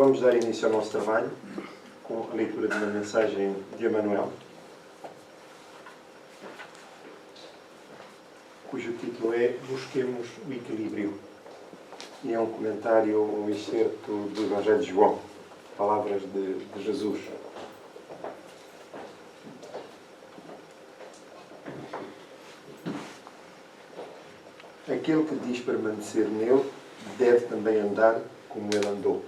Vamos dar início ao nosso trabalho com a leitura de uma mensagem de Emmanuel, cujo título é Busquemos o Equilíbrio. E é um comentário, um excerto do Evangelho de João, palavras de Jesus. Aquele que diz permanecer nele deve também andar como ele andou.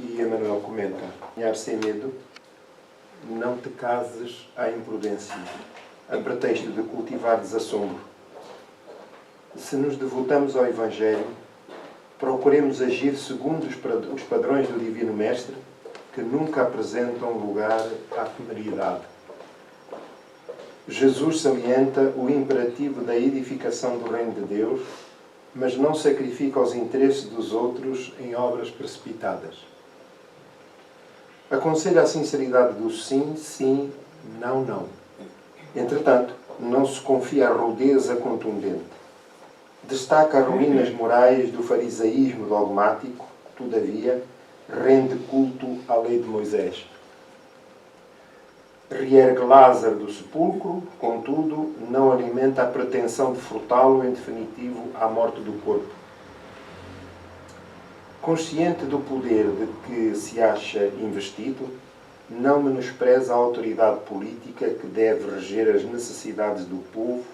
E Emmanuel comenta: caminhar sem medo, não te cases à imprudência, a pretexto de cultivar desassombro. Se nos devotamos ao Evangelho, procuremos agir segundo os padrões do Divino Mestre, que nunca apresentam lugar à temeridade. Jesus salienta o imperativo da edificação do Reino de Deus, mas não sacrifica os interesses dos outros em obras precipitadas. Aconselha a sinceridade do sim, sim, não, não. Entretanto, não se confia à rudeza contundente. Destaca as ruínas morais do farisaísmo dogmático, todavia, rende culto à lei de Moisés. Reergue Lázaro do sepulcro, contudo, não alimenta a pretensão de frutá-lo em definitivo à morte do corpo. Consciente do poder de que se acha investido, não menospreza a autoridade política que deve reger as necessidades do povo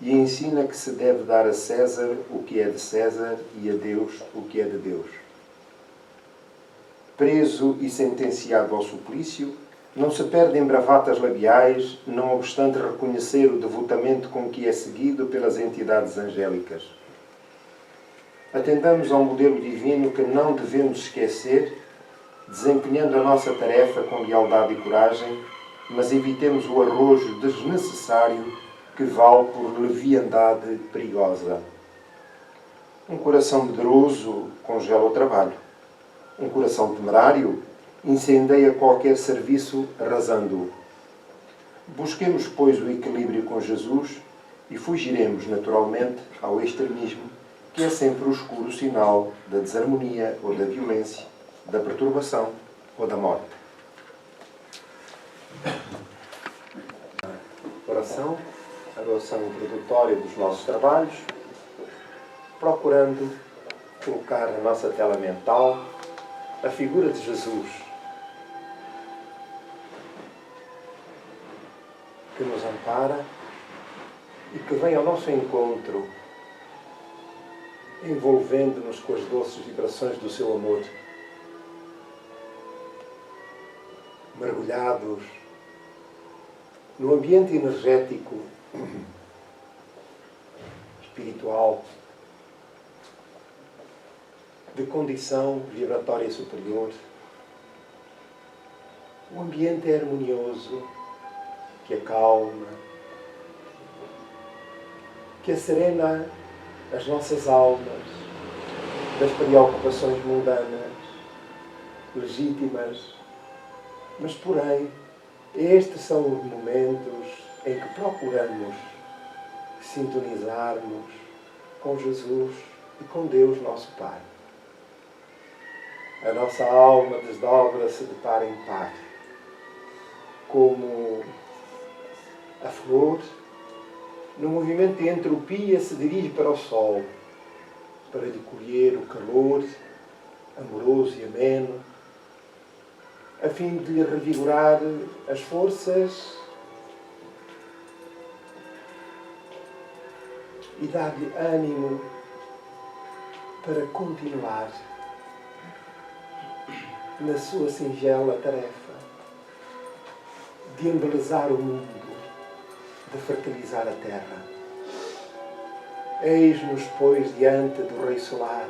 e ensina que se deve dar a César o que é de César e a Deus o que é de Deus. Preso e sentenciado ao suplício, não se perde em bravatas labiais, não obstante reconhecer o devotamento com que é seguido pelas entidades angélicas. Atendamos ao modelo divino que não devemos esquecer, desempenhando a nossa tarefa com lealdade e coragem, mas evitemos o arrojo desnecessário que vale por leviandade perigosa. Um coração medroso congela o trabalho. Um coração temerário incendeia qualquer serviço arrasando-o. Busquemos, pois, o equilíbrio com Jesus e fugiremos, naturalmente, ao extremismo, que é sempre o escuro sinal da desarmonia ou da violência, da perturbação ou da morte. Oração, adoção introdutória dos nossos trabalhos, procurando colocar na nossa tela mental a figura de Jesus, que nos ampara e que vem ao nosso encontro, envolvendo-nos com as doces vibrações do seu amor. Mergulhados no ambiente energético, espiritual, de condição vibratória superior. O ambiente é harmonioso, que acalma, que acerena as nossas almas das preocupações mundanas, legítimas, mas, porém, estes são os momentos em que procuramos sintonizarmos com Jesus e com Deus, nosso Pai. A nossa alma desdobra-se de par em par, como a flor, no movimento de entropia, se dirige para o sol, para lhe colher o calor amoroso e ameno, a fim de lhe revigorar as forças e dar-lhe ânimo para continuar na sua singela tarefa de embelezar o mundo, de fertilizar a terra. Eis-nos, pois, diante do Rei Solar,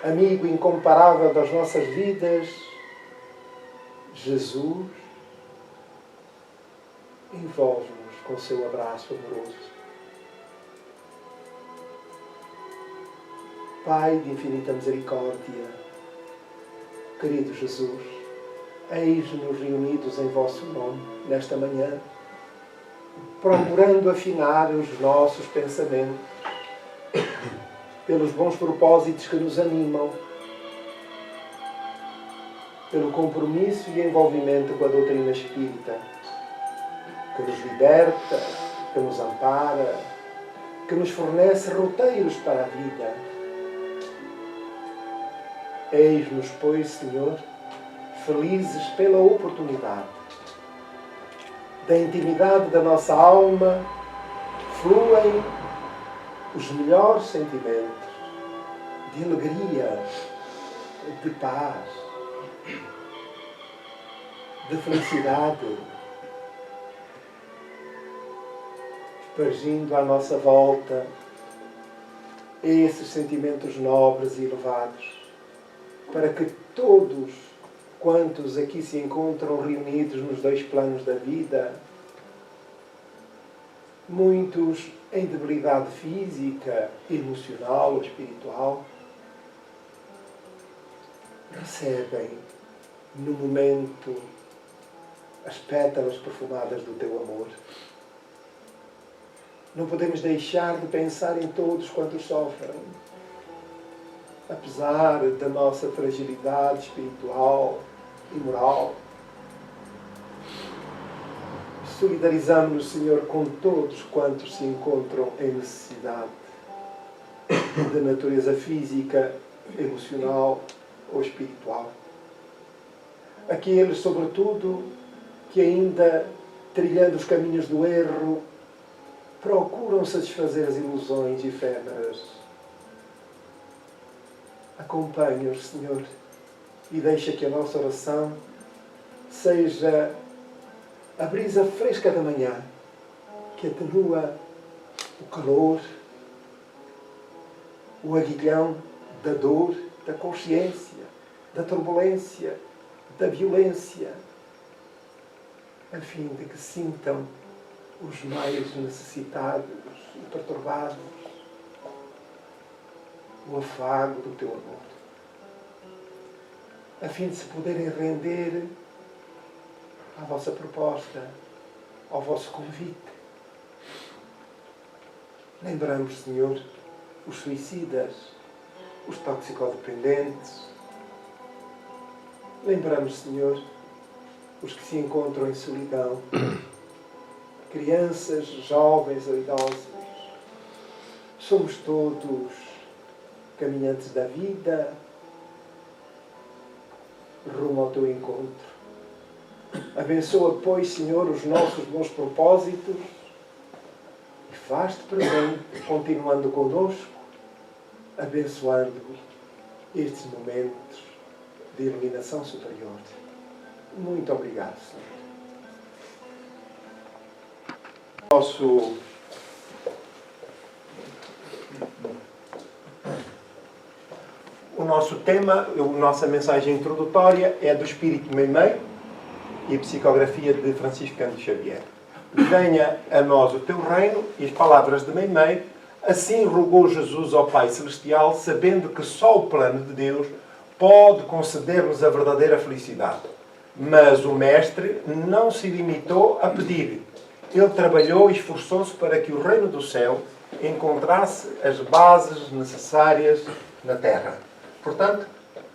amigo incomparável das nossas vidas, Jesus, envolve-nos com seu abraço amoroso. Pai de infinita misericórdia, querido Jesus, eis-nos reunidos em vosso nome nesta manhã, procurando afinar os nossos pensamentos, pelos bons propósitos que nos animam, pelo compromisso e envolvimento com a doutrina espírita, que nos liberta, que nos ampara, que nos fornece roteiros para a vida. Eis-nos, pois, Senhor, felizes pela oportunidade. Da intimidade da nossa alma fluem os melhores sentimentos de alegria, de paz, de felicidade, espargindo à nossa volta esses sentimentos nobres e elevados, para que todos quantos aqui se encontram reunidos nos dois planos da vida, muitos em debilidade física, emocional ou espiritual, recebem no momento as pétalas perfumadas do teu amor. Não podemos deixar de pensar em todos quantos sofrem, apesar da nossa fragilidade espiritual e moral. Solidarizamos-nos, Senhor, com todos quantos se encontram em necessidade de natureza física, emocional ou espiritual. Aqueles, sobretudo, que ainda, trilhando os caminhos do erro, procuram satisfazer as ilusões efêmeras. Acompanha-os, Senhor, e deixa que a nossa oração seja a brisa fresca da manhã, que atenua o calor, o aguilhão da dor, da consciência, da turbulência, da violência, a fim de que sintam os mais necessitados e perturbados o afago do teu amor, a fim de se poderem render à vossa proposta, ao vosso convite. Lembramos, Senhor, os suicidas, os toxicodependentes. Lembramos, Senhor, os que se encontram em solidão, crianças, jovens ou idosos. Somos todos caminhantes da vida, rumo ao teu encontro. Abençoa, pois, Senhor, os nossos bons propósitos e faz-te presente, continuando conosco, abençoando estes momentos de iluminação superior. Muito obrigado, Senhor. O nosso tema, a nossa mensagem introdutória é do Espírito Meimei e a psicografia de Francisco Cândido Xavier. Venha a nós o teu reino, e as palavras de Meimei: assim rogou Jesus ao Pai Celestial, sabendo que só o plano de Deus pode conceder-nos a verdadeira felicidade. Mas o Mestre não se limitou a pedir. Ele trabalhou e esforçou-se para que o reino do céu encontrasse as bases necessárias na terra. Portanto,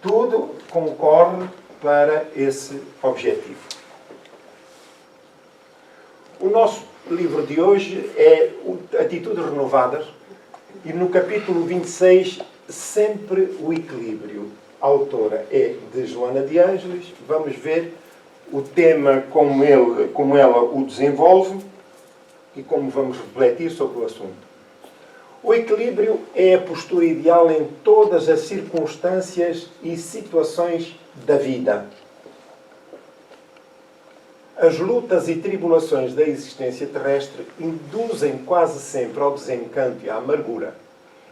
tudo concorre para esse objetivo. O nosso livro de hoje é Atitudes Renovadas e no capítulo 26, sempre o equilíbrio. A autora é de Joana de Ângeles. Vamos ver o tema como ela o desenvolve e como vamos refletir sobre o assunto. O equilíbrio é a postura ideal em todas as circunstâncias e situações da vida. As lutas e tribulações da existência terrestre induzem quase sempre ao desencanto e à amargura.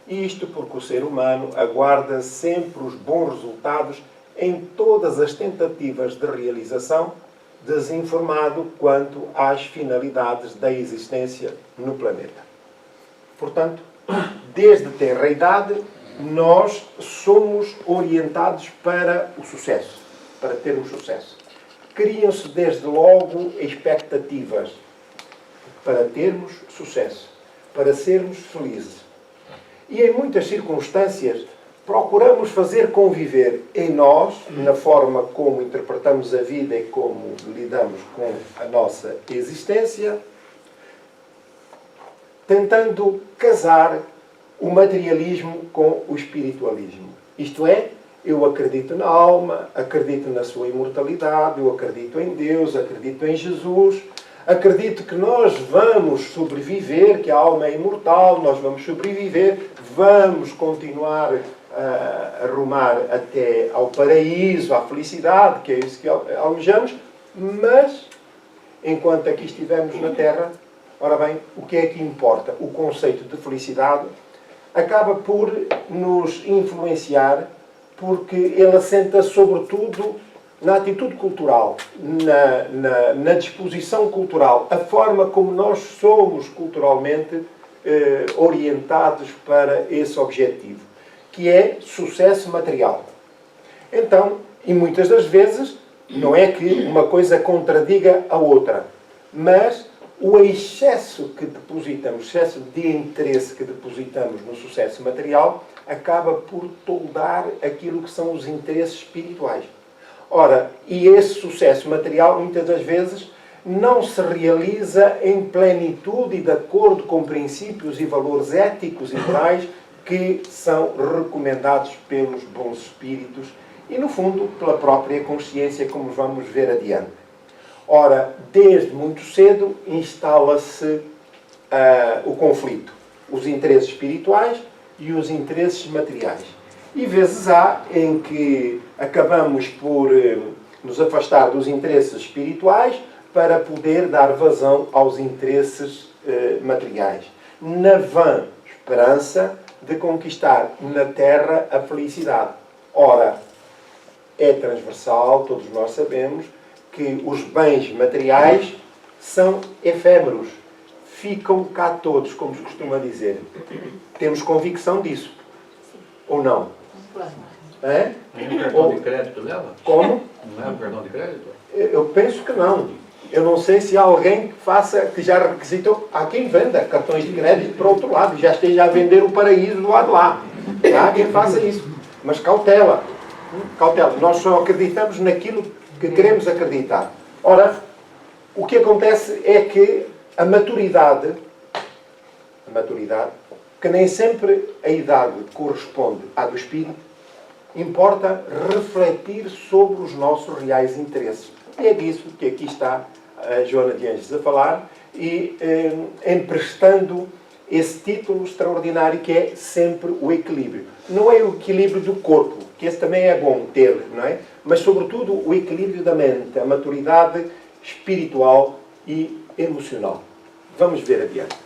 Isto porque o ser humano aguarda sempre os bons resultados em todas as tentativas de realização, desinformado quanto às finalidades da existência no planeta. Portanto, desde tenra idade, nós somos orientados para o sucesso, para termos sucesso. Criam-se desde logo expectativas para termos sucesso, para sermos felizes. E em muitas circunstâncias procuramos fazer conviver em nós, na forma como interpretamos a vida e como lidamos com a nossa existência, tentando casar o materialismo com o espiritualismo. Isto é, eu acredito na alma, acredito na sua imortalidade, eu acredito em Deus, acredito em Jesus, acredito que nós vamos sobreviver, que a alma é imortal, nós vamos sobreviver, vamos continuar a rumar até ao paraíso, à felicidade, que é isso que almejamos, mas, enquanto aqui estivermos na Terra, ora bem, o que é que importa? O conceito de felicidade acaba por nos influenciar, porque ele assenta sobretudo na atitude cultural, na disposição cultural, a forma como nós somos culturalmente orientados para esse objetivo, que é sucesso material. Então, e muitas das vezes, não é que uma coisa contradiga a outra, mas o excesso que depositamos, excesso de interesse que depositamos no sucesso material, acaba por toldar aquilo que são os interesses espirituais. Ora, e esse sucesso material, muitas das vezes, não se realiza em plenitude e de acordo com princípios e valores éticos e morais que são recomendados pelos bons espíritos e, no fundo, pela própria consciência, como vamos ver adiante. Ora, desde muito cedo instala-se o conflito, os interesses espirituais e os interesses materiais. E vezes há em que acabamos por nos afastar dos interesses espirituais para poder dar vazão aos interesses materiais, na vã esperança de conquistar na Terra a felicidade. Ora, é transversal, todos nós sabemos, que os bens materiais são efêmeros. Ficam cá todos, como se costuma dizer. Temos convicção disso. Ou não? É? Nem o cartão de crédito leva? Como? Não é o cartão de crédito? Eu penso que não. Eu não sei se há alguém que já requisitou. Há quem venda cartões de crédito para o outro lado e já esteja a vender o paraíso do lado de lá. Há quem faça isso. Mas cautela. Cautela. Nós só acreditamos naquilo que queremos acreditar. Ora, o que acontece é que a maturidade, que nem sempre a idade corresponde à do espírito, importa refletir sobre os nossos reais interesses. E é disso que aqui está a Joana de Anjos a falar, e emprestando esse título extraordinário que é sempre o equilíbrio. Não é o equilíbrio do corpo, que esse também é bom ter, não é? Mas, sobretudo, o equilíbrio da mente, a maturidade espiritual e emocional. Vamos ver adiante.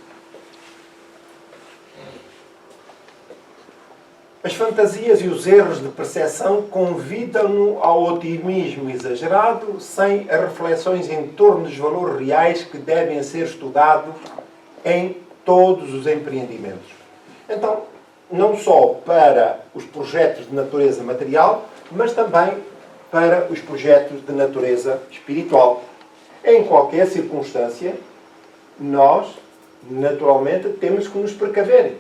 As fantasias e os erros de percepção convidam-no ao otimismo exagerado, sem as reflexões em torno dos valores reais que devem ser estudados em todos os empreendimentos. Então, não só para os projetos de natureza material, mas também para os projetos de natureza espiritual. Em qualquer circunstância, nós, naturalmente, temos que nos precaver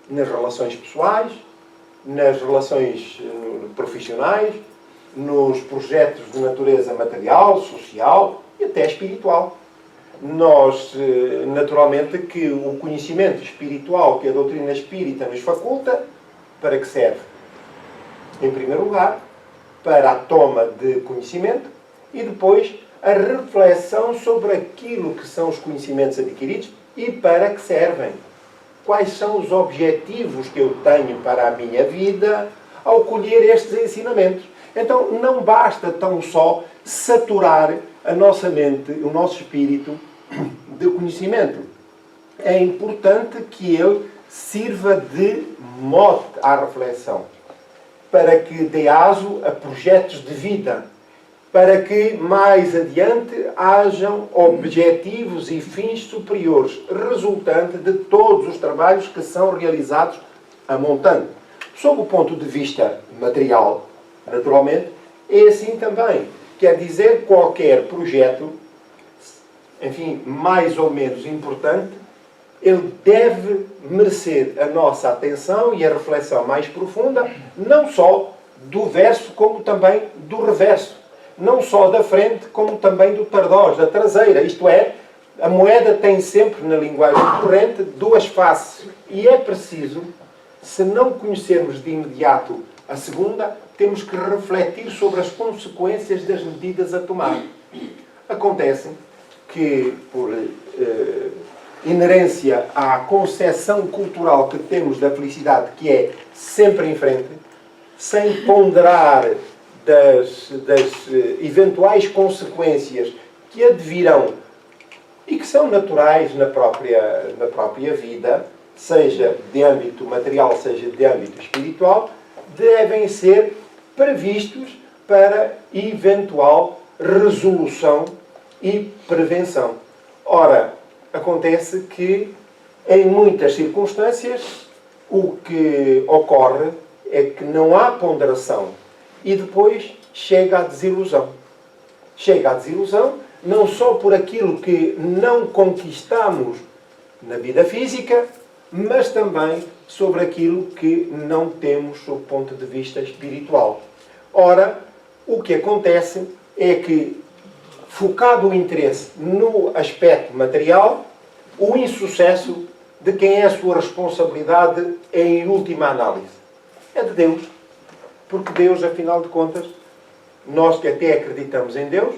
nas relações pessoais, nas relações profissionais, nos projetos de natureza material, social e até espiritual. Nós, naturalmente, que o conhecimento espiritual que a doutrina espírita nos faculta, para que serve? Em primeiro lugar, para a toma de conhecimento e depois a reflexão sobre aquilo que são os conhecimentos adquiridos e para que servem. Quais são os objetivos que eu tenho para a minha vida ao colher estes ensinamentos. Então, não basta tão só saturar a nossa mente, o nosso espírito, de conhecimento. É importante que ele sirva de mote à reflexão, para que dê aso a projetos de vida, para que mais adiante hajam objetivos e fins superiores, resultante de todos os trabalhos que são realizados a montante. Sob o ponto de vista material, naturalmente, é assim também. Quer dizer, qualquer projeto, enfim, mais ou menos importante, ele deve merecer a nossa atenção e a reflexão mais profunda, não só do verso, como também do reverso. Não só da frente, como também do tardós, da traseira. Isto é, a moeda tem sempre, na linguagem corrente, duas faces. E é preciso, se não conhecermos de imediato a segunda, temos que refletir sobre as consequências das medidas a tomar. Acontece que, por inerência à concepção cultural que temos da felicidade, que é sempre em frente, sem ponderar das eventuais consequências que advirão e que são naturais na própria vida, seja de âmbito material, seja de âmbito espiritual, devem ser previstos para eventual resolução e prevenção. Ora, acontece que, em muitas circunstâncias, o que ocorre é que não há ponderação e depois chega à desilusão. Chega à desilusão não só por aquilo que não conquistamos na vida física, mas também sobre aquilo que não temos sob o ponto de vista espiritual. Ora, o que acontece é que, focado o interesse no aspecto material, o insucesso de quem é a sua responsabilidade em última análise? É de Deus. Porque Deus, afinal de contas, nós que até acreditamos em Deus,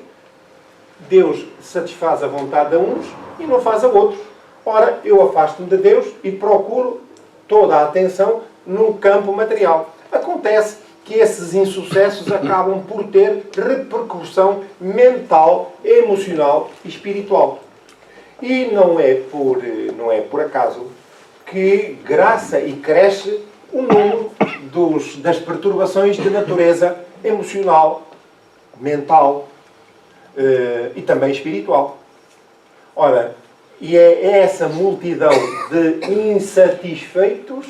Deus satisfaz a vontade a uns e não faz a outros. Ora, eu afasto-me de Deus e procuro toda a atenção no campo material. Acontece que esses insucessos acabam por ter repercussão mental, emocional e espiritual. E não é por acaso que graça e cresce o número das perturbações de natureza emocional, mental e também espiritual. Ora, e é essa multidão de insatisfeitos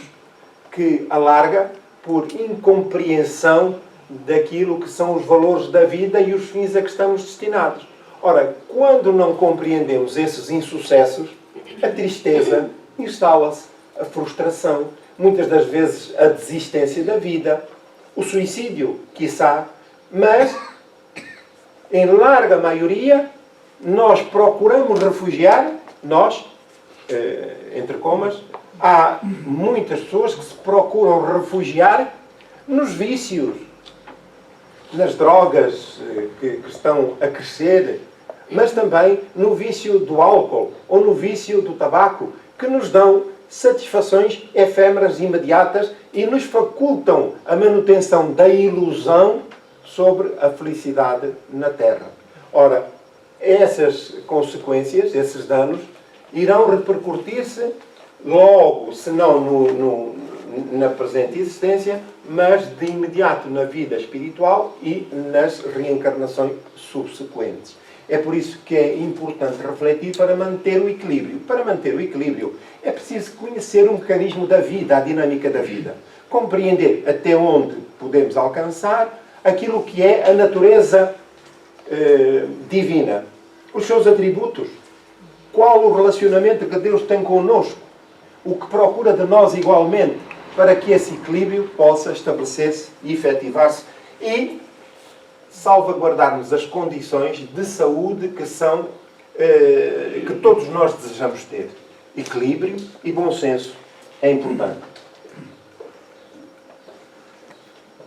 que alarga por incompreensão daquilo que são os valores da vida e os fins a que estamos destinados. Ora, quando não compreendemos esses insucessos, a tristeza instala-se, a frustração, muitas das vezes a desistência da vida, o suicídio, quiçá, mas, em larga maioria, nós procuramos refugiar, entre comas, há muitas pessoas que se procuram refugiar nos vícios, nas drogas que estão a crescer, mas também no vício do álcool ou no vício do tabaco, que nos dão satisfações efêmeras e imediatas e nos facultam a manutenção da ilusão sobre a felicidade na Terra. Ora, essas consequências, esses danos, irão repercutir-se logo, se não na presente existência, mas de imediato na vida espiritual e nas reencarnações subsequentes. É por isso que é importante refletir para manter o equilíbrio. Para manter o equilíbrio é preciso conhecer um mecanismo da vida, a dinâmica da vida. Compreender até onde podemos alcançar aquilo que é a natureza divina. Os seus atributos. Qual o relacionamento que Deus tem connosco? O que procura de nós igualmente para que esse equilíbrio possa estabelecer-se e efetivar-se e salvaguardarmos as condições de saúde que todos nós desejamos ter. Equilíbrio e bom senso é importante.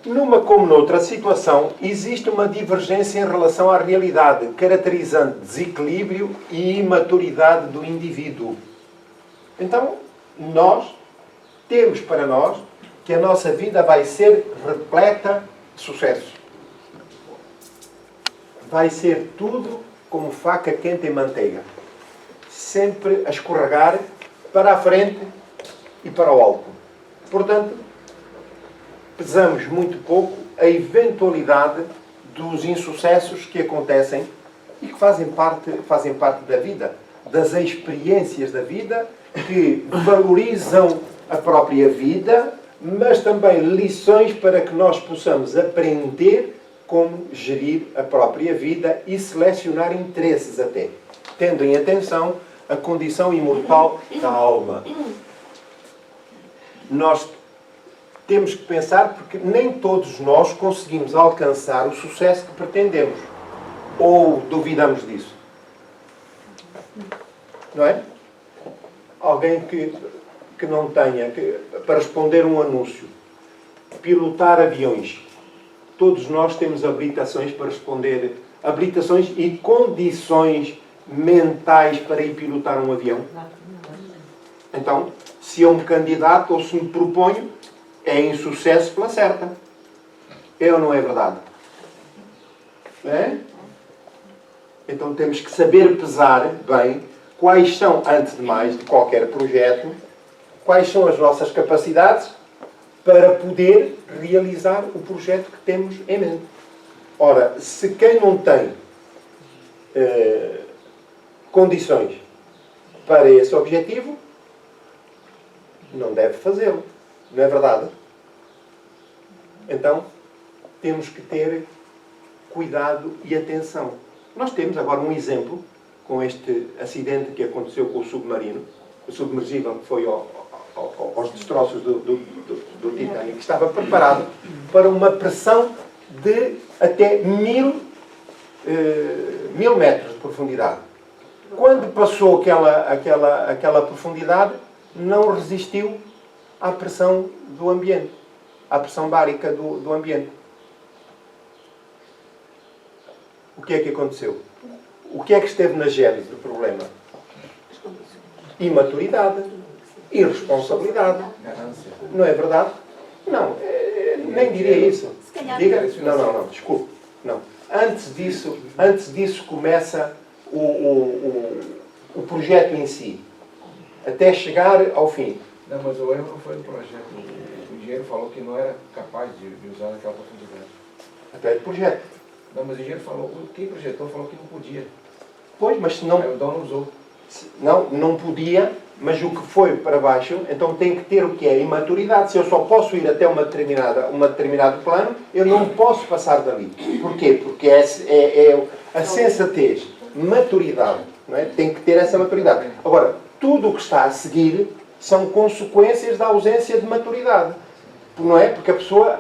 Numa como noutra situação, existe uma divergência em relação à realidade, caracterizando desequilíbrio e imaturidade do indivíduo. Então, nós temos para nós que a nossa vida vai ser repleta de sucesso. Vai ser tudo como faca quente em manteiga. Sempre a escorregar para a frente e para o alto. Portanto, pesamos muito pouco a eventualidade dos insucessos que acontecem e que fazem parte da vida, das experiências da vida, que valorizam a própria vida, mas também lições para que nós possamos aprender como gerir a própria vida e selecionar interesses até, tendo em atenção a condição imortal da alma. Nós temos que pensar, porque nem todos nós conseguimos alcançar o sucesso que pretendemos. Ou duvidamos disso? Não é? Alguém que não tenha, para responder um anúncio, pilotar aviões. Todos nós temos habilitações para responder, habilitações e condições mentais para ir pilotar um avião. Então, se eu me candidato ou se me proponho, é insucesso pela certa. É ou não é verdade? É? Então temos que saber pesar bem quais são, antes de mais, de qualquer projeto, quais são as nossas capacidades para poder realizar o projeto que temos em mente. Ora, se quem não tem condições para esse objetivo, não deve fazê-lo. Não é verdade? Então, temos que ter cuidado e atenção. Nós temos agora um exemplo com este acidente que aconteceu com o submarino, o submergível que foi aos destroços do Titanic, que estava preparado para uma pressão de até 1000 metros de profundidade. Quando passou aquela profundidade, não resistiu à pressão do ambiente, à pressão bárica do ambiente. O que é que aconteceu? O que é que esteve na gênese do problema? Imaturidade, irresponsabilidade. Não é verdade? Não, nem diria isso. Diga? Não, desculpe. Não. Antes disso começa o projeto em si, até chegar ao fim. Não, mas o erro não foi do projeto. O engenheiro falou que não era capaz de usar naquela profundidade. Até do projeto. Não, mas o engenheiro falou, quem projetou falou que não podia. Pois, mas se não... Aí o dono usou. Não podia, mas o que foi para baixo, então tem que ter o que é imaturidade. Se eu só posso ir até um determinado plano, eu não posso passar dali. Porquê? Porque é a sensatez, maturidade. Não é? Tem que ter essa maturidade. Agora, tudo o que está a seguir são consequências da ausência de maturidade. Não é? Porque a pessoa...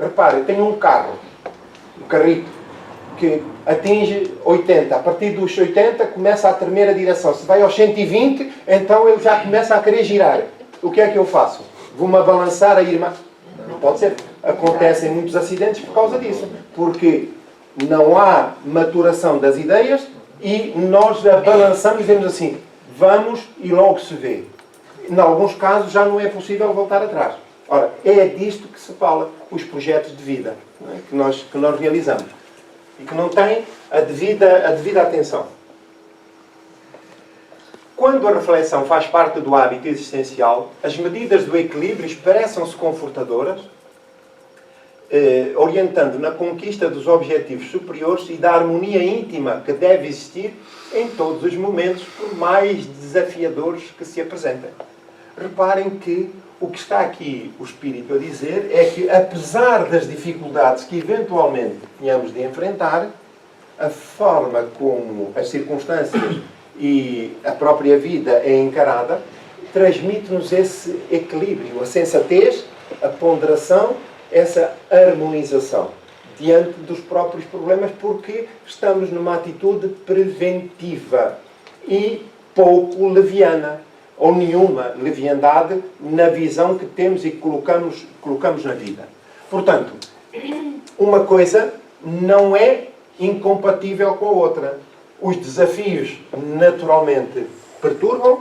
repare, tem um carro, um carrito, que atinge 80. A partir dos 80 começa a tremer a direção. Se vai aos 120, então ele já começa a querer girar. O que é que eu faço? Vou-me balançar a ir mais... Não pode ser. Acontecem muitos acidentes por causa disso. Porque não há maturação das ideias e nós a balançamos e dizemos assim, vamos e logo se vê. Em alguns casos já não é possível voltar atrás. Ora, é disto que se fala os projetos de vida, não é? que nós realizamos. E que não têm a devida atenção. Quando a reflexão faz parte do hábito existencial, as medidas do equilíbrio expressam-se confortadoras, orientando na conquista dos objetivos superiores e da harmonia íntima que deve existir em todos os momentos, por mais desafiadores que se apresentem. Reparem que o que está aqui o Espírito a dizer é que, apesar das dificuldades que eventualmente tenhamos de enfrentar, a forma como as circunstâncias e a própria vida é encarada transmite-nos esse equilíbrio, a sensatez, a ponderação, essa harmonização diante dos próprios problemas, porque estamos numa atitude preventiva e pouco leviana, ou nenhuma leviandade na visão que temos e que colocamos na vida. Portanto, uma coisa não é incompatível com a outra. Os desafios naturalmente perturbam,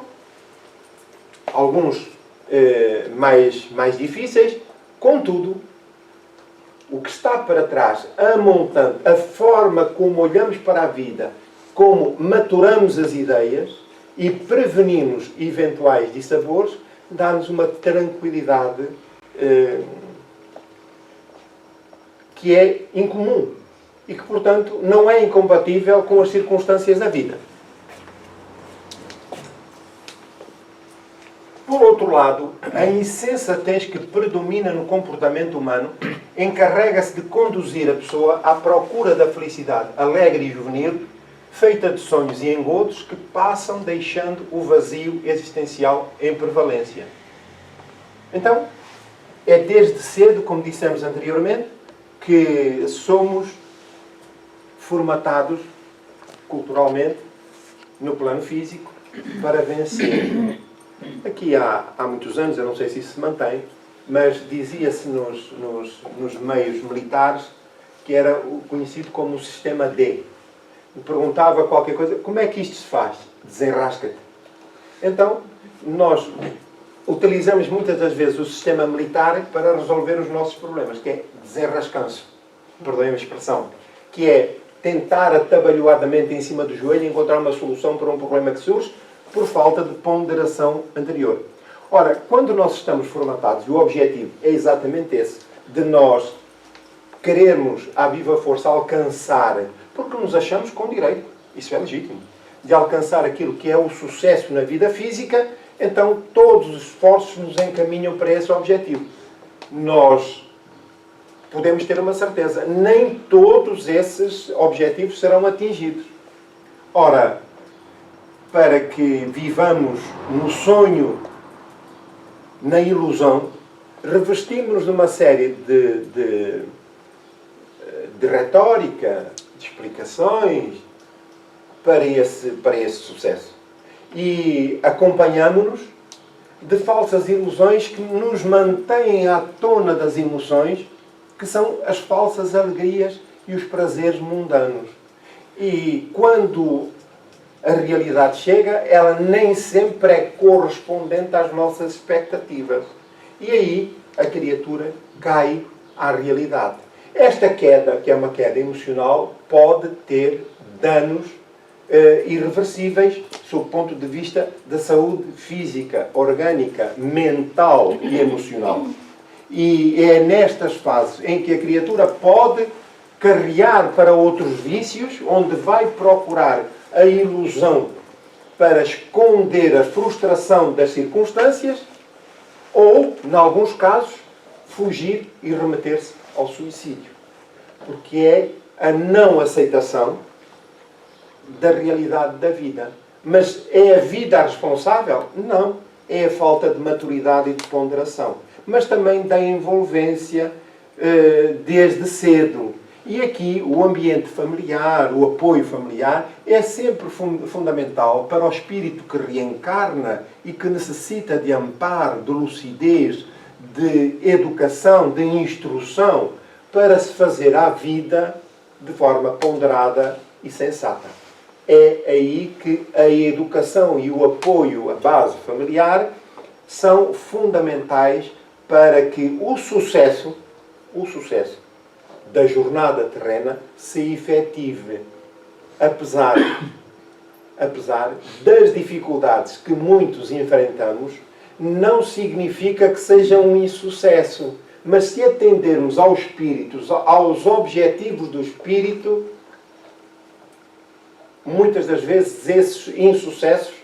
alguns mais difíceis, contudo, o que está para trás, a montante, a forma como olhamos para a vida, como maturamos as ideias, e prevenimos eventuais dissabores, dá-nos uma tranquilidade que é incomum e que, portanto, não é incompatível com as circunstâncias da vida. Por outro lado, a insensatez que predomina no comportamento humano encarrega-se de conduzir a pessoa à procura da felicidade alegre e juvenil, feita de sonhos e engodos que passam deixando o vazio existencial em prevalência. Então, é desde cedo, como dissemos anteriormente, que somos formatados culturalmente, no plano físico, para vencer. Aqui há muitos anos, eu não sei se isso se mantém, mas dizia-se nos meios militares que era o conhecido como o sistema D. Me perguntava qualquer coisa, como é que isto se faz? Desenrasca-te. Então, nós utilizamos muitas das vezes o sistema militar para resolver os nossos problemas, que é desenrascanço. Perdoem a expressão. Que é tentar atabalhoadamente em cima do joelho encontrar uma solução para um problema que surge por falta de ponderação anterior. Ora, quando nós estamos formatados, e o objetivo é exatamente esse, de nós querermos, à viva força, alcançar, porque nos achamos com direito, isso é legítimo, de alcançar aquilo que é o sucesso na vida física, então todos os esforços nos encaminham para esse objetivo. Nós podemos ter uma certeza, nem todos esses objetivos serão atingidos. Ora, para que vivamos no sonho, na ilusão, revestimos-nos de uma série de retórica, de explicações para esse sucesso. E acompanhamos-nos de falsas ilusões que nos mantêm à tona das emoções, que são as falsas alegrias e os prazeres mundanos. E quando a realidade chega, ela nem sempre é correspondente às nossas expectativas. E aí a criatura cai à realidade. Esta queda, que é uma queda emocional, pode ter danos irreversíveis sob o ponto de vista da saúde física, orgânica, mental e emocional. E é nestas fases em que a criatura pode carrear para outros vícios, onde vai procurar a ilusão para esconder a frustração das circunstâncias ou, em alguns casos, fugir e remeter-se ao suicídio. Porque é a não aceitação da realidade da vida. Mas é a vida a responsável? Não. É a falta de maturidade e de ponderação. Mas também da envolvência desde cedo. E aqui o ambiente familiar, o apoio familiar, é sempre fundamental para o espírito que reencarna e que necessita de amparo, de lucidez, de educação, de instrução, para se fazer à vida de forma ponderada e sensata. É aí que a educação e o apoio à base familiar são fundamentais para que o sucesso da jornada terrena se efetive, apesar das dificuldades que muitos enfrentamos, não significa que seja um insucesso. Mas se atendermos ao espírito, aos objetivos do espírito, muitas das vezes esses insucessos,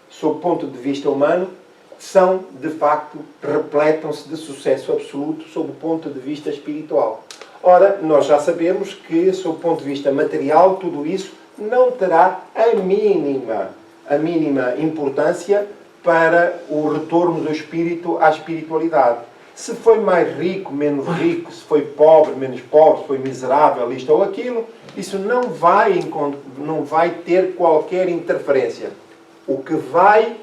sob o ponto de vista humano, são, de facto, repletam-se de sucesso absoluto sob o ponto de vista espiritual. Ora, nós já sabemos que, sob o ponto de vista material, tudo isso não terá a mínima importância para o retorno do espírito à espiritualidade. Se foi mais rico, menos rico, se foi pobre, menos pobre, se foi miserável, isto ou aquilo, isso não vai ter qualquer interferência. O que vai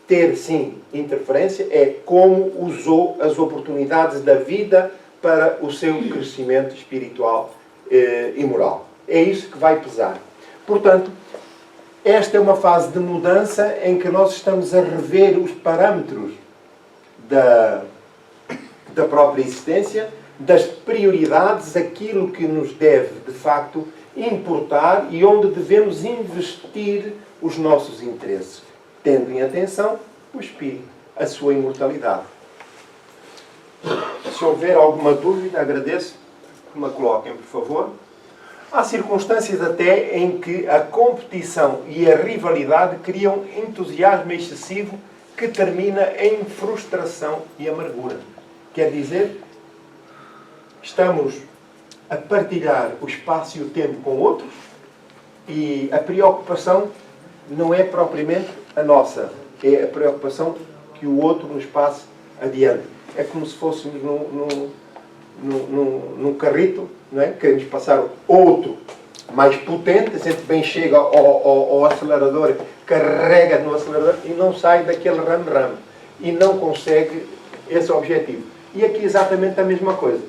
ter, sim, interferência é como usou as oportunidades da vida para o seu crescimento espiritual e moral. É isso que vai pesar. Portanto, esta é uma fase de mudança em que nós estamos a rever os parâmetros da própria existência, das prioridades, aquilo que nos deve, de facto, importar e onde devemos investir os nossos interesses, tendo em atenção o espírito, a sua imortalidade. Se houver alguma dúvida, agradeço que me coloquem, por favor. Há circunstâncias até em que a competição e a rivalidade criam entusiasmo excessivo que termina em frustração e amargura. Quer dizer, estamos a partilhar o espaço e o tempo com outros E a preocupação não é propriamente a nossa, é a preocupação que o outro nos passe adiante. É como se fôssemos num carrito, não é? Queremos passar outro mais potente, a gente bem chega ao acelerador, carrega no acelerador e não sai daquele ramo-ramo. E não consegue esse objetivo. E aqui exatamente a mesma coisa.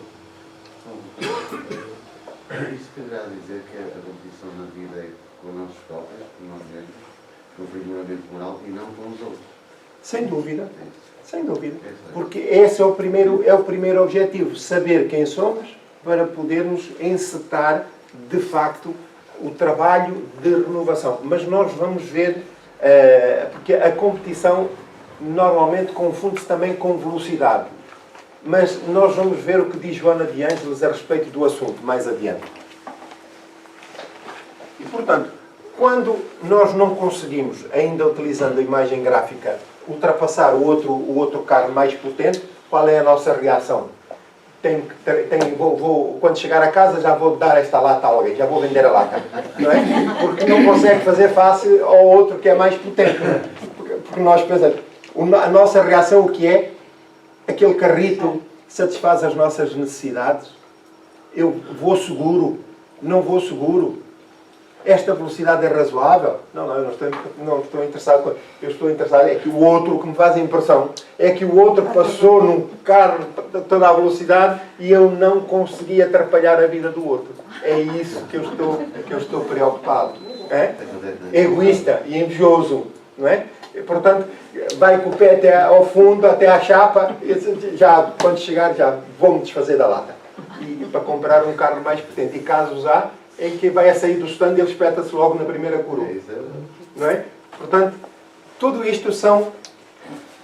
Isso quererá dizer que a competição na vida é com os nossos próprios, com nós mesmos, com o aprimoramento moral e não com os outros. Sem dúvida. Sem dúvida. Porque esse é o primeiro objetivo. Saber quem somos para podermos encetar, de facto, o trabalho de renovação. Mas nós vamos ver, porque a competição normalmente confunde-se também com velocidade. Mas nós vamos ver o que diz Joana de Ângeles a respeito do assunto mais adiante. E, portanto, quando nós não conseguimos, ainda utilizando a imagem gráfica, ultrapassar o outro carro mais potente, qual é a nossa reação? Quando chegar a casa já vou dar esta lata a alguém, já vou vender a lata. Não é? Porque não consegue fazer face ao outro que é mais potente. Porque nós pensamos, a nossa reação o que é? Aquele carrito satisfaz as nossas necessidades? Eu vou seguro? Não vou seguro? Esta velocidade é razoável? Não, eu não estou interessado. Eu estou interessado é que o outro, o que me faz a impressão, é que o outro passou num carro a toda a velocidade e eu não consegui atrapalhar a vida do outro. É isso que eu estou preocupado. É? Egoísta e invejoso. Não é? E, portanto, vai com o pé até ao fundo, até à chapa, e já, quando chegar, já vou-me desfazer da lata. E para comprar um carro mais potente. E casos há em que vai a sair do stand e ele espeta-se logo na primeira curva. Não é? Portanto, tudo isto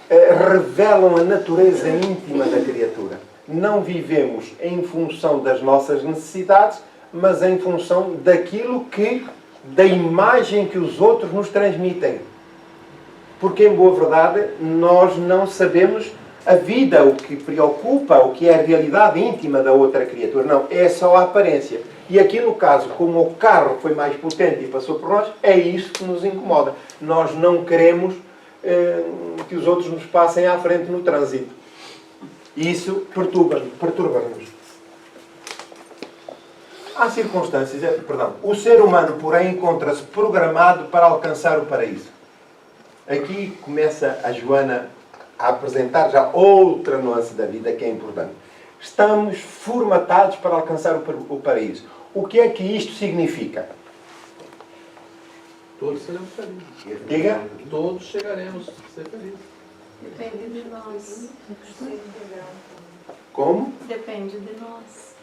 revelam a natureza íntima da criatura. Não vivemos em função das nossas necessidades, mas em função da imagem que os outros nos transmitem. Porque, em boa verdade, nós não sabemos a vida, o que preocupa, o que é a realidade íntima da outra criatura. Não, é só a aparência. E aqui, no caso, como o carro foi mais potente e passou por nós, é isso que nos incomoda. Nós não queremos que os outros nos passem à frente no trânsito. E isso perturba-nos. Há circunstâncias, o ser humano, porém, encontra-se programado para alcançar o paraíso. Aqui começa a Joana a apresentar já outra nuance da vida que é importante. Estamos formatados para alcançar o paraíso. O que é que isto significa? Todos seremos felizes. Diga. Todos chegaremos a ser felizes. Depende de nós. Como? Depende de nós.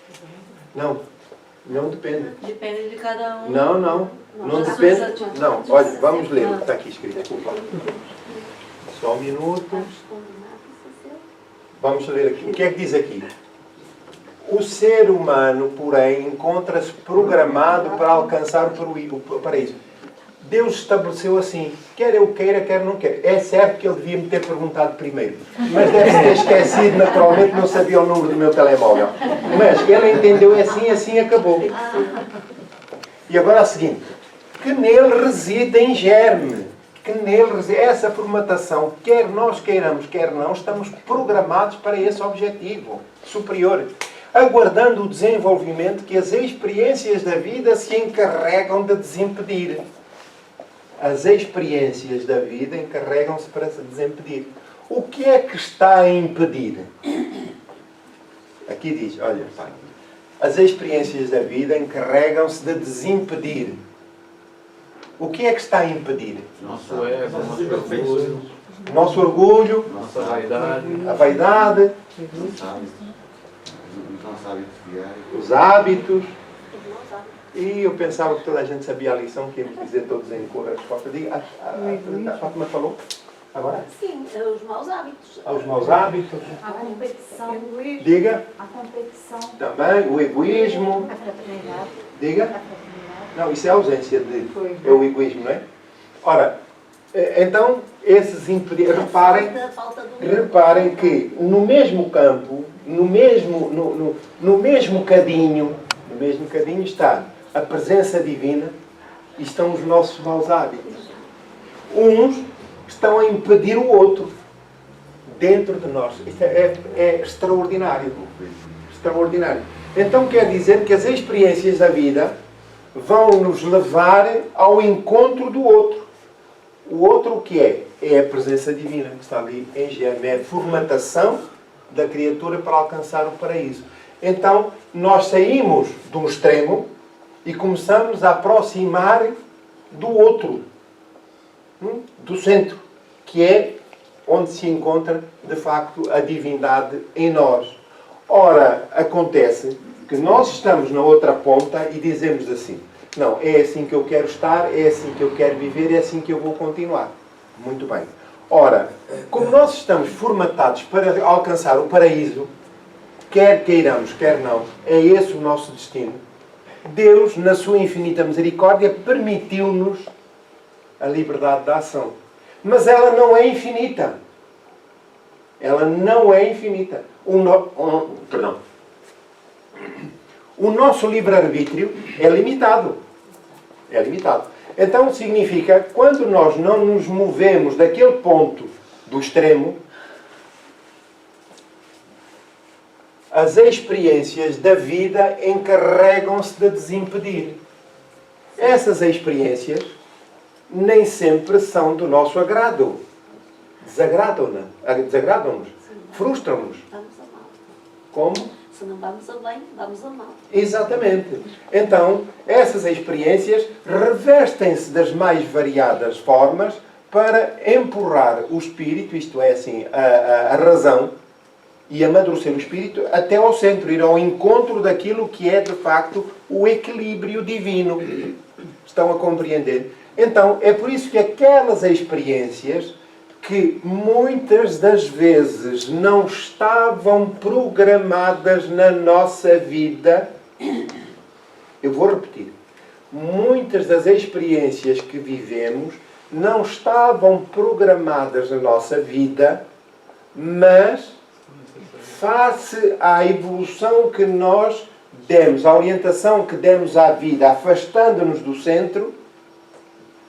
Não depende. Depende de cada um. Não depende. Não, olha, vamos ler o que está aqui escrito. Desculpa. Só um minuto. Vamos ler aqui. O que é que diz aqui? O ser humano, porém, encontra-se programado para alcançar o paraíso. Deus estabeleceu assim, quer eu queira, quer não queira. É certo que ele devia me ter perguntado primeiro, mas deve-se ter esquecido, naturalmente, não sabia o número do meu telemóvel. Mas ele entendeu assim acabou. E agora a seguinte, que nele reside em germe, que nele reside essa formatação, quer nós queiramos, quer não, estamos programados para esse objetivo superior, aguardando o desenvolvimento que as experiências da vida se encarregam de desimpedir. As experiências da vida encarregam-se para se desimpedir. O que é que está a impedir? Aqui diz, olha, as experiências da vida encarregam-se de desimpedir. O que é que está a impedir? Nosso ego, nosso orgulho, nossa vaidade, a vaidade, os hábitos. E eu pensava que toda a gente sabia a lição, que íamos dizer todos em cor a resposta. Diga, a Fátima falou? Agora? Sim, os maus hábitos. Os maus hábitos. A competição. Diga. A competição. Também o egoísmo. A fraternidade. Diga. A fraternidade. Não, isso é a ausência de... É o egoísmo, não é? Ora, então, esses impedimentos... Reparem que no mesmo campo, no mesmo cadinho está a presença divina e estão os nossos maus hábitos. Uns estão a impedir o outro dentro de nós. Isto é extraordinário. Extraordinário. Então quer dizer que as experiências da vida vão nos levar ao encontro do outro. O outro o que é? É a presença divina que está ali em Gênesis. É a formatação da criatura para alcançar o paraíso. Então nós saímos de um extremo e começamos a aproximar do outro, do centro, que é onde se encontra, de facto, a divindade em nós. Ora, acontece que nós estamos na outra ponta e dizemos assim: não, é assim que eu quero estar, é assim que eu quero viver, é assim que eu vou continuar. Muito bem. Ora, como nós estamos formatados para alcançar o paraíso, quer queiramos, quer não, é esse o nosso destino. Deus, na sua infinita misericórdia, permitiu-nos a liberdade de ação. Mas ela não é infinita. Ela não é infinita. O nosso livre-arbítrio é limitado. É limitado. Então significa que quando nós não nos movemos daquele ponto do extremo, as experiências da vida encarregam-se de desimpedir. Essas experiências nem sempre são do nosso agrado. Desagradam-nos. Frustram-nos. Vamos a mal. Como? Se não vamos a bem, vamos a mal. Exatamente. Então, essas experiências revestem-se das mais variadas formas para empurrar o espírito, isto é, assim, a razão, e amadurecer o espírito até ao centro, ir ao encontro daquilo que é, de facto, o equilíbrio divino. Estão a compreender? Então, é por isso que aquelas experiências que muitas das vezes não estavam programadas na nossa vida, eu vou repetir, muitas das experiências que vivemos não estavam programadas na nossa vida, mas face à evolução que nós demos, à orientação que demos à vida, afastando-nos do centro,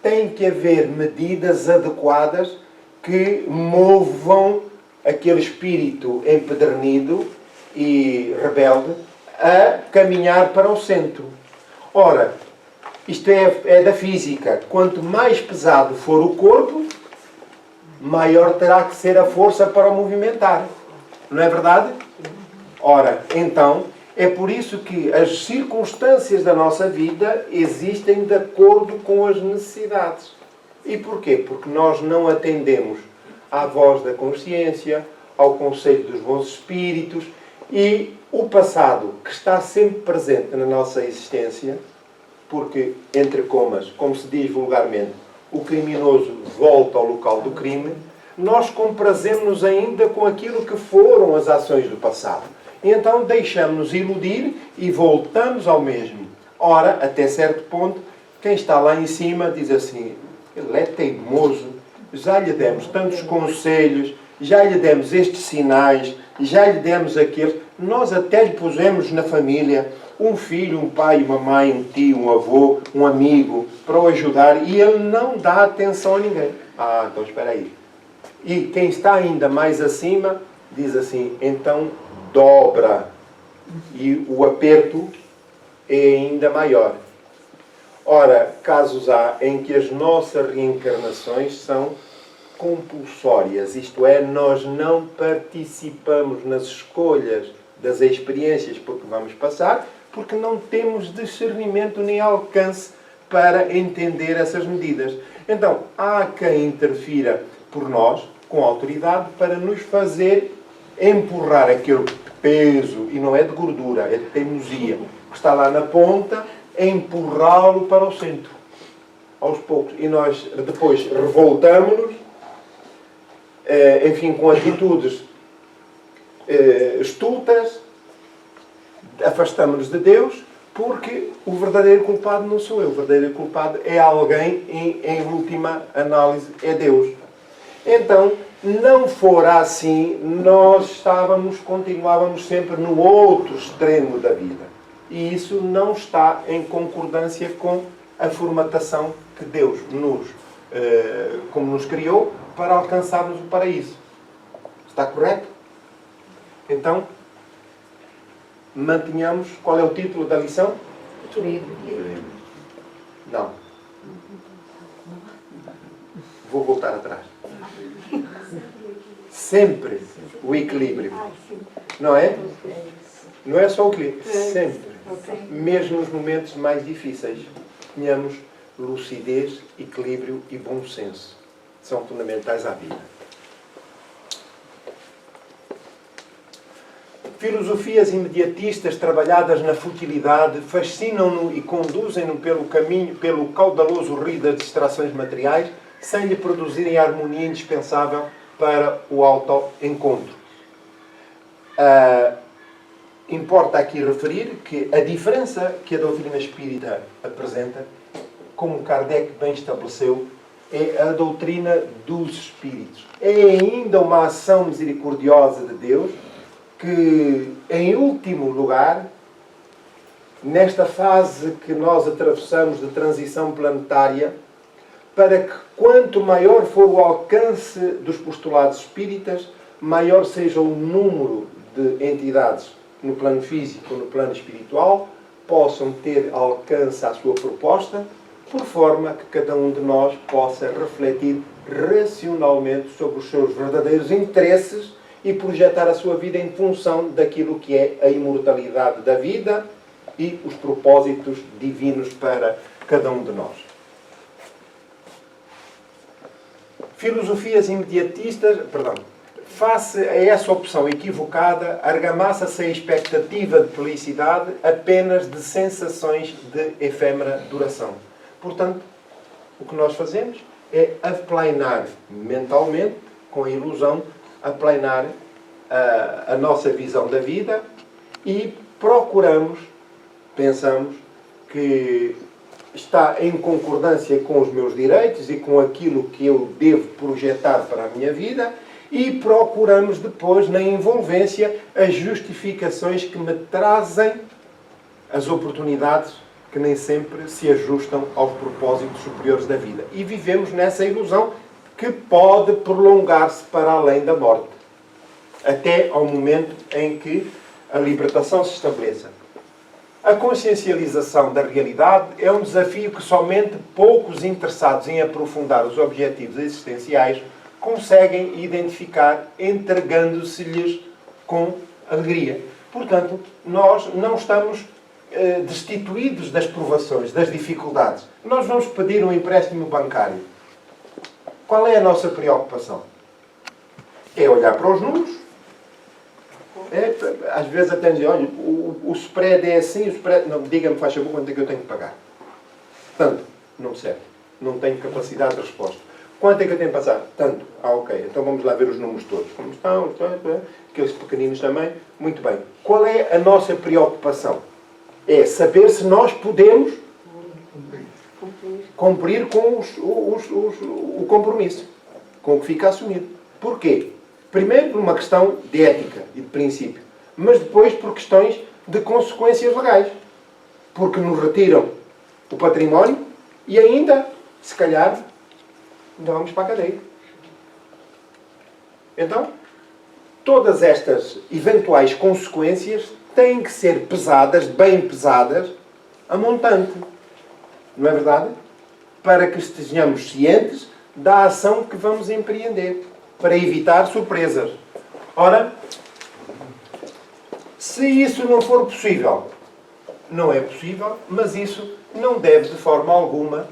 tem que haver medidas adequadas que movam aquele espírito empedernido e rebelde a caminhar para o centro. Ora, isto é da física. Quanto mais pesado for o corpo, maior terá que ser a força para o movimentar. Não é verdade? Ora, então, é por isso que as circunstâncias da nossa vida existem de acordo com as necessidades. E porquê? Porque nós não atendemos à voz da consciência, ao conselho dos bons espíritos, e o passado, que está sempre presente na nossa existência, porque, entre comas, como se diz vulgarmente, o criminoso volta ao local do crime, nós comprazemos-nos ainda com aquilo que foram as ações do passado. E então deixamos-nos iludir e voltamos ao mesmo. Ora, até certo ponto, quem está lá em cima diz assim: ele é teimoso, já lhe demos tantos conselhos, já lhe demos estes sinais, já lhe demos aqueles. Nós até lhe pusemos na família um filho, um pai, uma mãe, um tio, um avô, um amigo, para o ajudar, e ele não dá atenção a ninguém. Ah, então espera aí. E quem está ainda mais acima diz assim: então dobra. E o aperto é ainda maior. Ora, casos há em que as nossas reencarnações são compulsórias, isto é, nós não participamos nas escolhas das experiências por que vamos passar, porque não temos discernimento nem alcance para entender essas medidas. Então, há quem interfira por nós, com autoridade, para nos fazer empurrar aquele peso, e não é de gordura, é de teimosia, que está lá na ponta, empurrá-lo para o centro, aos poucos. E nós depois revoltamos-nos, enfim, com atitudes estultas, afastamos-nos de Deus, porque o verdadeiro culpado não sou eu. O verdadeiro culpado é alguém, em última análise, é Deus. Então, não fora assim, nós continuávamos sempre no outro extremo da vida. E isso não está em concordância com a formatação que Deus como nos criou para alcançarmos o paraíso. Está correto? Então, mantenhamos... Qual é o título da lição? Não. Vou voltar atrás. Sempre o equilíbrio. Não é? Não é só o equilíbrio. Sempre. Mesmo nos momentos mais difíceis, tenhamos lucidez, equilíbrio e bom senso. São fundamentais à vida. Filosofias imediatistas trabalhadas na futilidade fascinam-no e conduzem-no pelo caudaloso rio das distrações materiais, sem lhe produzirem a harmonia indispensável para o autoencontro. Importa aqui referir que a diferença que a doutrina espírita apresenta, como Kardec bem estabeleceu, é a doutrina dos espíritos. É ainda uma ação misericordiosa de Deus que, em último lugar, nesta fase que nós atravessamos de transição planetária, para que quanto maior for o alcance dos postulados espíritas, maior seja o número de entidades no plano físico ou no plano espiritual, possam ter alcance à sua proposta, por forma que cada um de nós possa refletir racionalmente sobre os seus verdadeiros interesses e projetar a sua vida em função daquilo que é a imortalidade da vida e os propósitos divinos para cada um de nós. Filosofias imediatistas, face a essa opção equivocada, argamassa-se a expectativa de felicidade apenas de sensações de efêmera duração. Portanto, o que nós fazemos é aplainar mentalmente, com a ilusão, aplainar a nossa visão da vida e pensamos que está em concordância com os meus direitos e com aquilo que eu devo projetar para a minha vida e procuramos depois, na envolvência, as justificações que me trazem as oportunidades que nem sempre se ajustam aos propósitos superiores da vida. E vivemos nessa ilusão que pode prolongar-se para além da morte, até ao momento em que a libertação se estabeleça. A consciencialização da realidade é um desafio que somente poucos interessados em aprofundar os objetivos existenciais conseguem identificar, entregando-se-lhes com alegria. Portanto, nós não estamos destituídos das provações, das dificuldades. Nós vamos pedir um empréstimo bancário. Qual é a nossa preocupação? É olhar para os números. Às vezes até dizer, olha, o spread é assim, o spread... Não, diga-me, faz favor, quanto é que eu tenho que pagar? Tanto. Não serve. Não tenho capacidade de resposta. Quanto é que eu tenho que passar? Tanto. Ok. Então vamos lá ver os números todos. Como estão? Aqueles pequeninos também. Muito bem. Qual é a nossa preocupação? É saber se nós podemos cumprir com o compromisso, com o que fica assumido. Porquê? Primeiro, por uma questão de ética e de princípio, mas depois por questões de consequências legais. Porque nos retiram o património e ainda, se calhar, ainda vamos para a cadeia. Então, todas estas eventuais consequências têm que ser pesadas, bem pesadas, a montante. Não é verdade? Para que estejamos cientes da ação que vamos empreender, para evitar surpresas. Ora, se isso não for possível, não é possível, mas isso não deve de forma alguma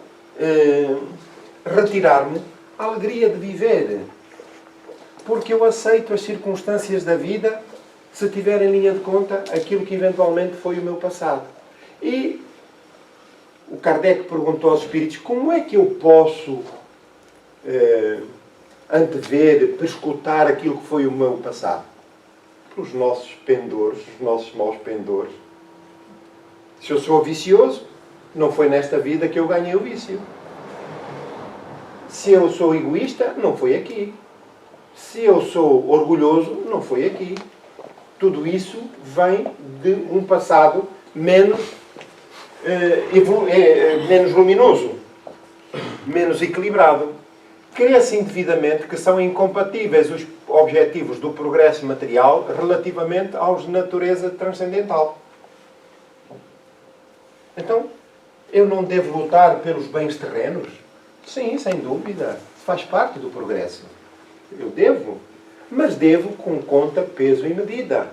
retirar-me a alegria de viver. Porque eu aceito as circunstâncias da vida se tiver em linha de conta aquilo que eventualmente foi o meu passado. E o Kardec perguntou aos espíritos, como é que eu posso antever, prescutar aquilo que foi o meu passado? Pelos nossos pendores, os nossos maus pendores. Se eu sou vicioso, não foi nesta vida que eu ganhei o vício. Se eu sou egoísta, não foi aqui. Se eu sou orgulhoso, não foi aqui. Tudo isso vem de um passado menos menos luminoso, menos equilibrado. Crê-se indevidamente que são incompatíveis os objetivos do progresso material relativamente aos de natureza transcendental. Então, eu não devo lutar pelos bens terrenos? Sim, sem dúvida. Faz parte do progresso. Eu devo. Mas devo com conta, peso e medida.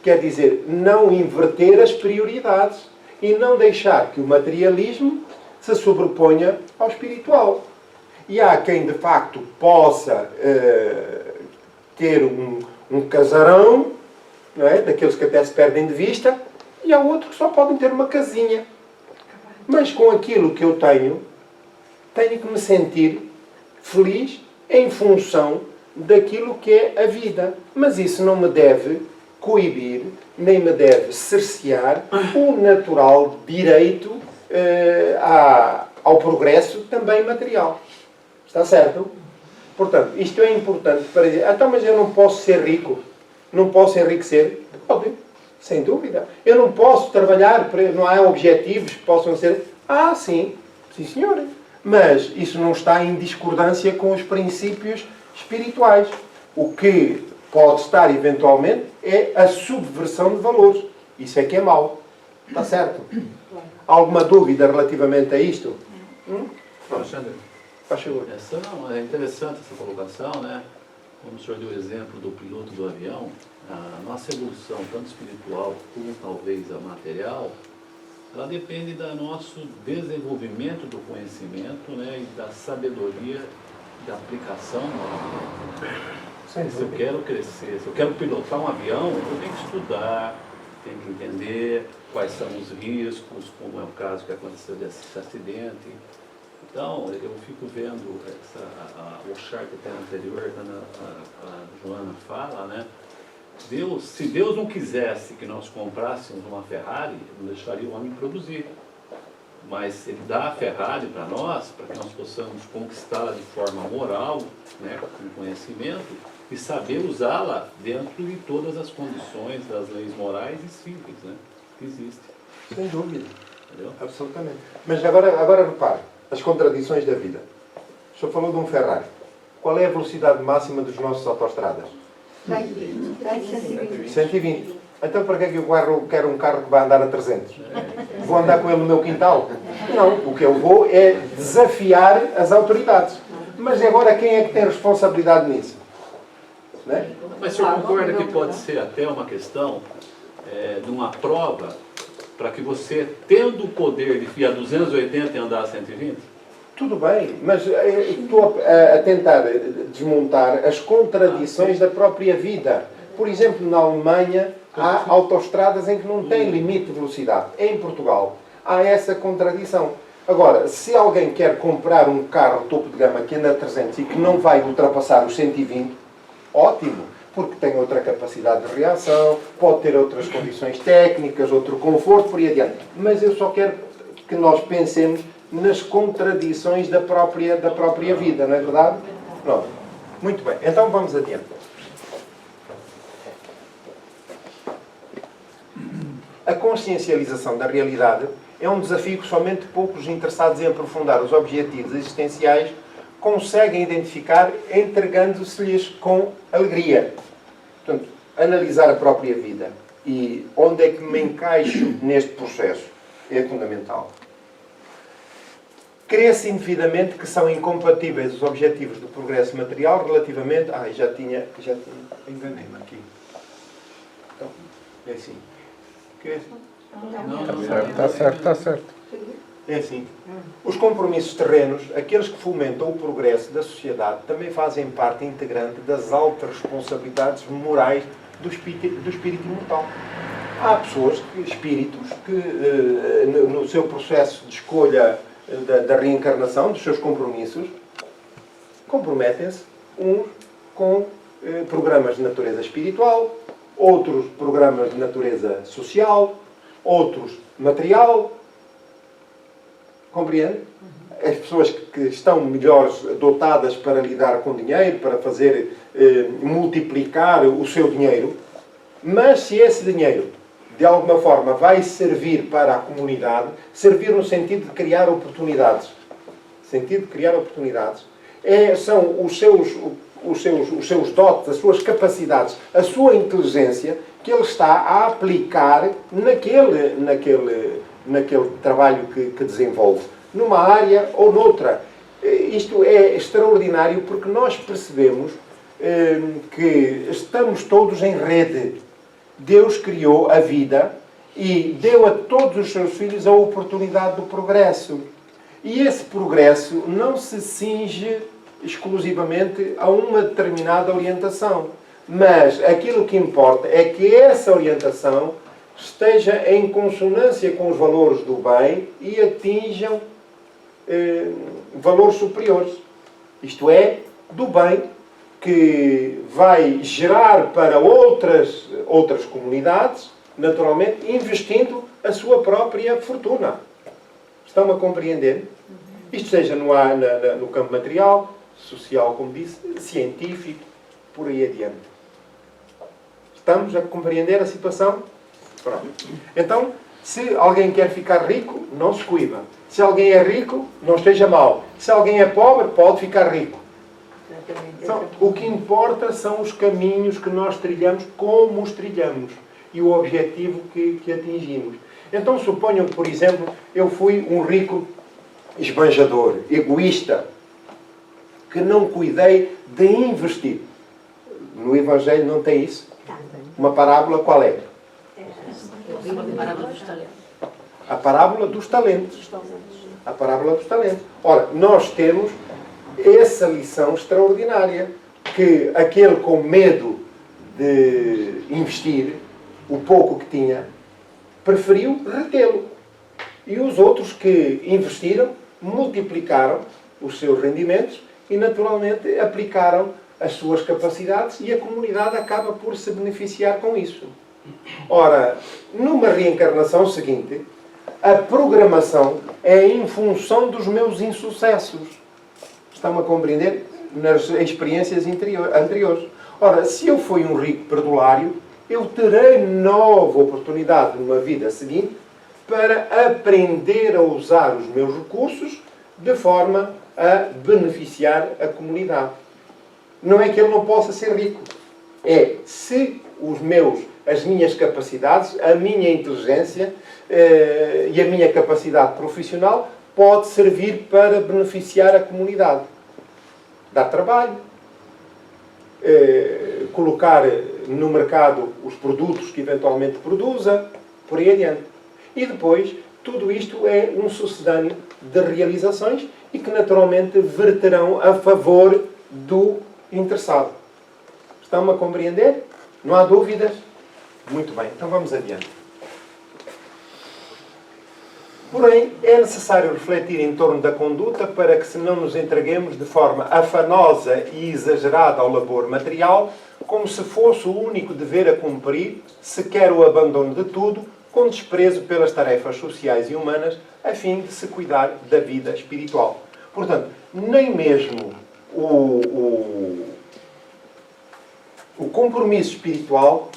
Quer dizer, não inverter as prioridades e não deixar que o materialismo se sobreponha ao espiritual. E há quem, de facto, possa ter um casarão, não é? Daqueles que até se perdem de vista, e há outros que só podem ter uma casinha. Mas com aquilo que eu tenho que me sentir feliz em função daquilo que é a vida. Mas isso não me deve coibir, nem me deve cercear o natural direito ao progresso também material. Está certo? Portanto, isto é importante para dizer, então, mas eu não posso ser rico? Não posso enriquecer? Pode, sem dúvida. Eu não posso trabalhar, não há objetivos que possam ser... Sim. Sim, senhor. Mas isso não está em discordância com os princípios espirituais. O que pode estar, eventualmente, é a subversão de valores. Isso é que é mau. Está certo? Alguma dúvida relativamente a isto? Alexandre, Faz favor. é interessante essa colocação, né? Como o senhor deu o exemplo do piloto do avião, a nossa evolução, tanto espiritual como talvez a material, ela depende do nosso desenvolvimento do conhecimento, né? E da sabedoria, da aplicação no avião. Se eu quero crescer, se eu quero pilotar um avião, eu tenho que estudar, tenho que entender quais são os riscos, como é o caso que aconteceu desse acidente. Então, eu fico vendo o chart que tem anterior, quando a Joana fala, né? Se Deus não quisesse que nós comprássemos uma Ferrari, não deixaria o homem produzir. Mas Ele dá a Ferrari para nós, para que nós possamos conquistá-la de forma moral, né, com conhecimento, e saber usá-la dentro de todas as condições das leis morais e cívicas, né, que existem. Sem dúvida. Entendeu? Absolutamente. Mas agora repare, as contradições da vida. O senhor falou de um Ferrari. Qual é a velocidade máxima dos nossos autoestradas? 120. Então para que é que eu quero um carro que vai andar a 300? Vou andar com ele no meu quintal? Não, o que eu vou é desafiar as autoridades. Mas agora quem é que tem responsabilidade nisso? Não é? Mas o senhor concorda que pode ser até uma questão de uma prova para que você, tendo o poder de ir a 280 e andar a 120? Tudo bem, mas estou a tentar desmontar as contradições da própria vida. Por exemplo, na Alemanha há autoestradas em que não tem limite de velocidade. Em Portugal há essa contradição. Agora, se alguém quer comprar um carro topo de gama que anda a 300 e que não vai ultrapassar os 120, ótimo, porque tem outra capacidade de reação, pode ter outras condições técnicas, outro conforto, por aí adiante. Mas eu só quero que nós pensemos nas contradições da própria vida, não é verdade? Pronto. Muito bem. Então vamos adiante. A consciencialização da realidade é um desafio que somente poucos interessados em aprofundar os objetivos existenciais conseguem identificar, entregando-se-lhes com alegria. Portanto, analisar a própria vida e onde é que me encaixo neste processo é fundamental. Crê-se indevidamente que são incompatíveis os objetivos do progresso material relativamente... já tinha enganei-me aqui. Então, é assim. Está certo. É assim. Os compromissos terrenos, aqueles que fomentam o progresso da sociedade, também fazem parte integrante das altas responsabilidades morais do espírito imortal. Há pessoas, espíritos, que no seu processo de escolha da reencarnação, dos seus compromissos, comprometem-se uns com programas de natureza espiritual, outros programas de natureza social, outros material. Compreende? As pessoas que estão melhores dotadas para lidar com dinheiro, para fazer multiplicar o seu dinheiro, mas se esse dinheiro de alguma forma, vai servir para a comunidade, servir no sentido de criar oportunidades. Sentido de criar oportunidades. São os seus dotes, as suas capacidades, a sua inteligência que ele está a aplicar naquele trabalho que desenvolve, numa área ou noutra. Isto é extraordinário porque nós percebemos que estamos todos em rede. Deus criou a vida e deu a todos os seus filhos a oportunidade do progresso. E esse progresso não se cinge exclusivamente a uma determinada orientação. Mas aquilo que importa é que essa orientação esteja em consonância com os valores do bem e atinjam valores superiores. Isto é, do bem, que vai gerar para outras comunidades, naturalmente, investindo a sua própria fortuna. Estão a compreender? Isto seja no campo material, social, como disse, científico, por aí adiante. Estamos a compreender a situação? Pronto. Então, se alguém quer ficar rico, não se coíba. Se alguém é rico, não esteja mal. Se alguém é pobre, pode ficar rico. Então, o que importa são os caminhos que nós trilhamos, como os trilhamos e o objetivo que atingimos. Então, suponham que, por exemplo, eu fui um rico esbanjador, egoísta, que não cuidei de investir. No Evangelho não tem isso? Uma parábola qual é? A parábola dos talentos. A parábola dos talentos. Ora, nós temos essa lição extraordinária, que aquele com medo de investir o pouco que tinha, preferiu retê-lo. E os outros que investiram, multiplicaram os seus rendimentos e, naturalmente, aplicaram as suas capacidades e a comunidade acaba por se beneficiar com isso. Ora, numa reencarnação seguinte, a programação é em função dos meus insucessos. Estão a compreender? Nas experiências anteriores. Ora, se eu fui um rico perdulário, eu terei nova oportunidade numa vida seguinte para aprender a usar os meus recursos de forma a beneficiar a comunidade. Não é que ele não possa ser rico. É se as minhas capacidades, a minha inteligência e a minha capacidade profissional pode servir para beneficiar a comunidade. Dar trabalho, colocar no mercado os produtos que eventualmente produza, por aí adiante. E depois, tudo isto é um sucedâneo de realizações e que naturalmente verterão a favor do interessado. Estão-me a compreender? Não há dúvidas? Muito bem, então vamos adiante. Porém, é necessário refletir em torno da conduta para que se não nos entreguemos de forma afanosa e exagerada ao labor material, como se fosse o único dever a cumprir, se quer o abandono de tudo, com desprezo pelas tarefas sociais e humanas, a fim de se cuidar da vida espiritual. Portanto, nem mesmo o compromisso espiritual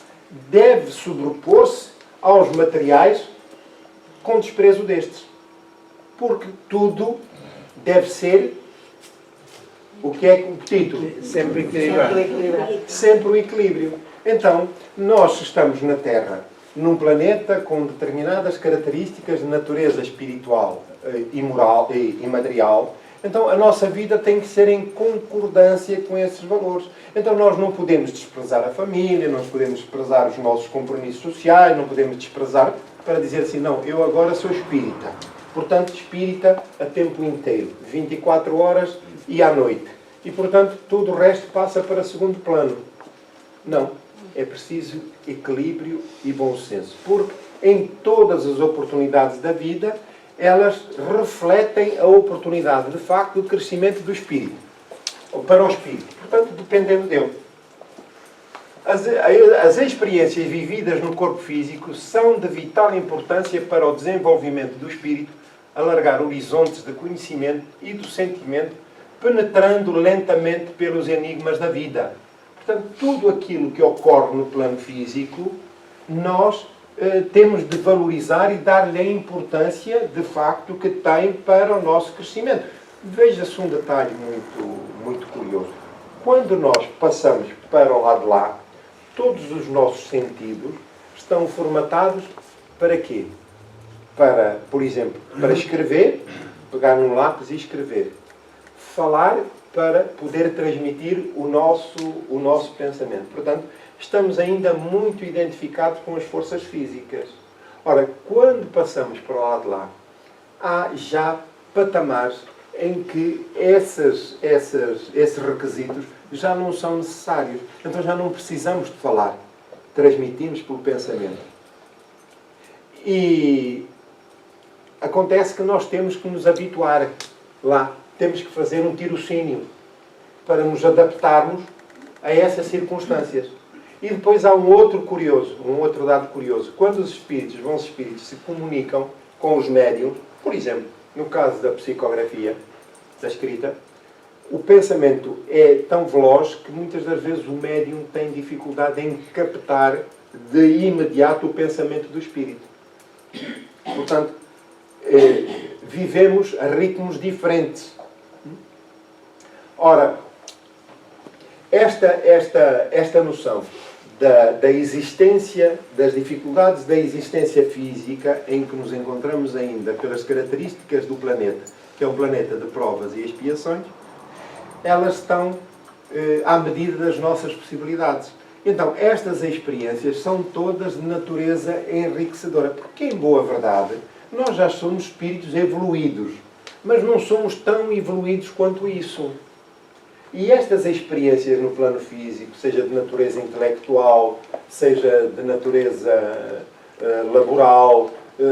deve sobrepor-se aos materiais com desprezo destes. Porque tudo deve ser o que é o título? Sempre equilibrado. Sempre o equilíbrio. Então, nós estamos na Terra, num planeta com determinadas características de natureza espiritual e moral e material. Então, a nossa vida tem que ser em concordância com esses valores. Então, nós não podemos desprezar a família, não podemos desprezar os nossos compromissos sociais, não podemos desprezar para dizer assim, não, eu agora sou espírita. Portanto, espírita a tempo inteiro, 24 horas e à noite. E, portanto, tudo o resto passa para segundo plano. Não. É preciso equilíbrio e bom senso. Porque em todas as oportunidades da vida, elas refletem a oportunidade, de facto, de crescimento do espírito. Ou para o espírito. Portanto, dependendo dele. As experiências vividas no corpo físico são de vital importância para o desenvolvimento do espírito, alargar horizontes de conhecimento e do sentimento, penetrando lentamente pelos enigmas da vida. Portanto, tudo aquilo que ocorre no plano físico, nós temos de valorizar e dar-lhe a importância, de facto, que tem para o nosso crescimento. Veja-se um detalhe muito curioso. Quando nós passamos para o lado de lá, todos os nossos sentidos estão formatados para quê? Para, por exemplo, para escrever, pegar num lápis e escrever. Falar, para poder transmitir o nosso pensamento. Portanto, estamos ainda muito identificados com as forças físicas. Ora, quando passamos para o lado de lá, há já patamares em que esses requisitos já não são necessários. Então já não precisamos de falar. Transmitimos pelo pensamento. E acontece que nós temos que nos habituar lá. Temos que fazer um tirocínio para nos adaptarmos a essas circunstâncias. E depois há um outro dado curioso. Quando os bons espíritos se comunicam com os médiuns, por exemplo, no caso da psicografia, da escrita, o pensamento é tão veloz que muitas das vezes o médium tem dificuldade em captar de imediato o pensamento do espírito. Portanto, vivemos a ritmos diferentes. Ora, esta noção da existência, das dificuldades da existência física em que nos encontramos ainda pelas características do planeta, que é um planeta de provas e expiações, elas estão à medida das nossas possibilidades. Então, estas experiências são todas de natureza enriquecedora, porque, em boa verdade, nós já somos espíritos evoluídos, mas não somos tão evoluídos quanto isso. E estas experiências no plano físico, seja de natureza intelectual, seja de natureza laboral,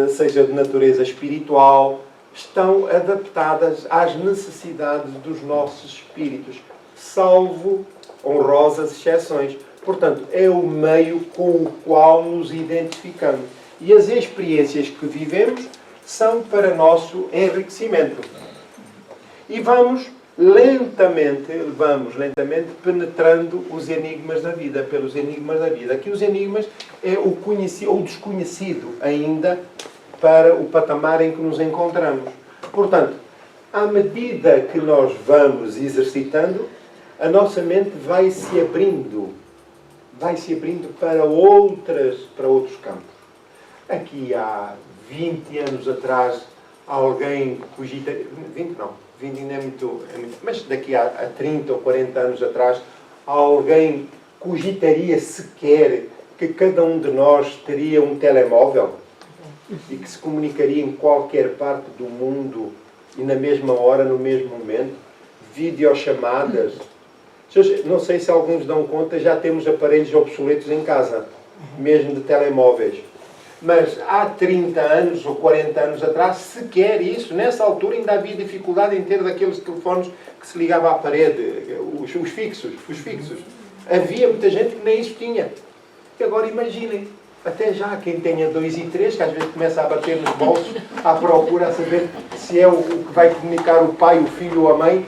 seja de natureza espiritual, estão adaptadas às necessidades dos nossos espíritos, salvo honrosas exceções. Portanto, é o meio com o qual nos identificamos. E as experiências que vivemos são para nosso enriquecimento. E vamos lentamente penetrando os enigmas da vida, pelos enigmas da vida. Aqui os enigmas é o conhecido ou desconhecido ainda para o patamar em que nos encontramos. Portanto, à medida que nós vamos exercitando, a nossa mente vai se abrindo para outros campos. Aqui há 20 anos atrás, alguém cogitaria... 20 ainda é muito... Mas daqui a 30 ou 40 anos atrás, alguém cogitaria sequer que cada um de nós teria um telemóvel e que se comunicaria em qualquer parte do mundo e na mesma hora, no mesmo momento, videochamadas. Não sei se alguns dão conta, já temos aparelhos obsoletos em casa, mesmo de telemóveis. Mas há 30 anos ou 40 anos atrás, sequer isso, nessa altura ainda havia dificuldade em ter daqueles telefones que se ligava à parede, os fixos. Havia muita gente que nem isso tinha. E agora imaginem, até já quem tenha 2 e 3, que às vezes começa a bater nos bolsos, à procura a saber se é o que vai comunicar o pai, o filho ou a mãe.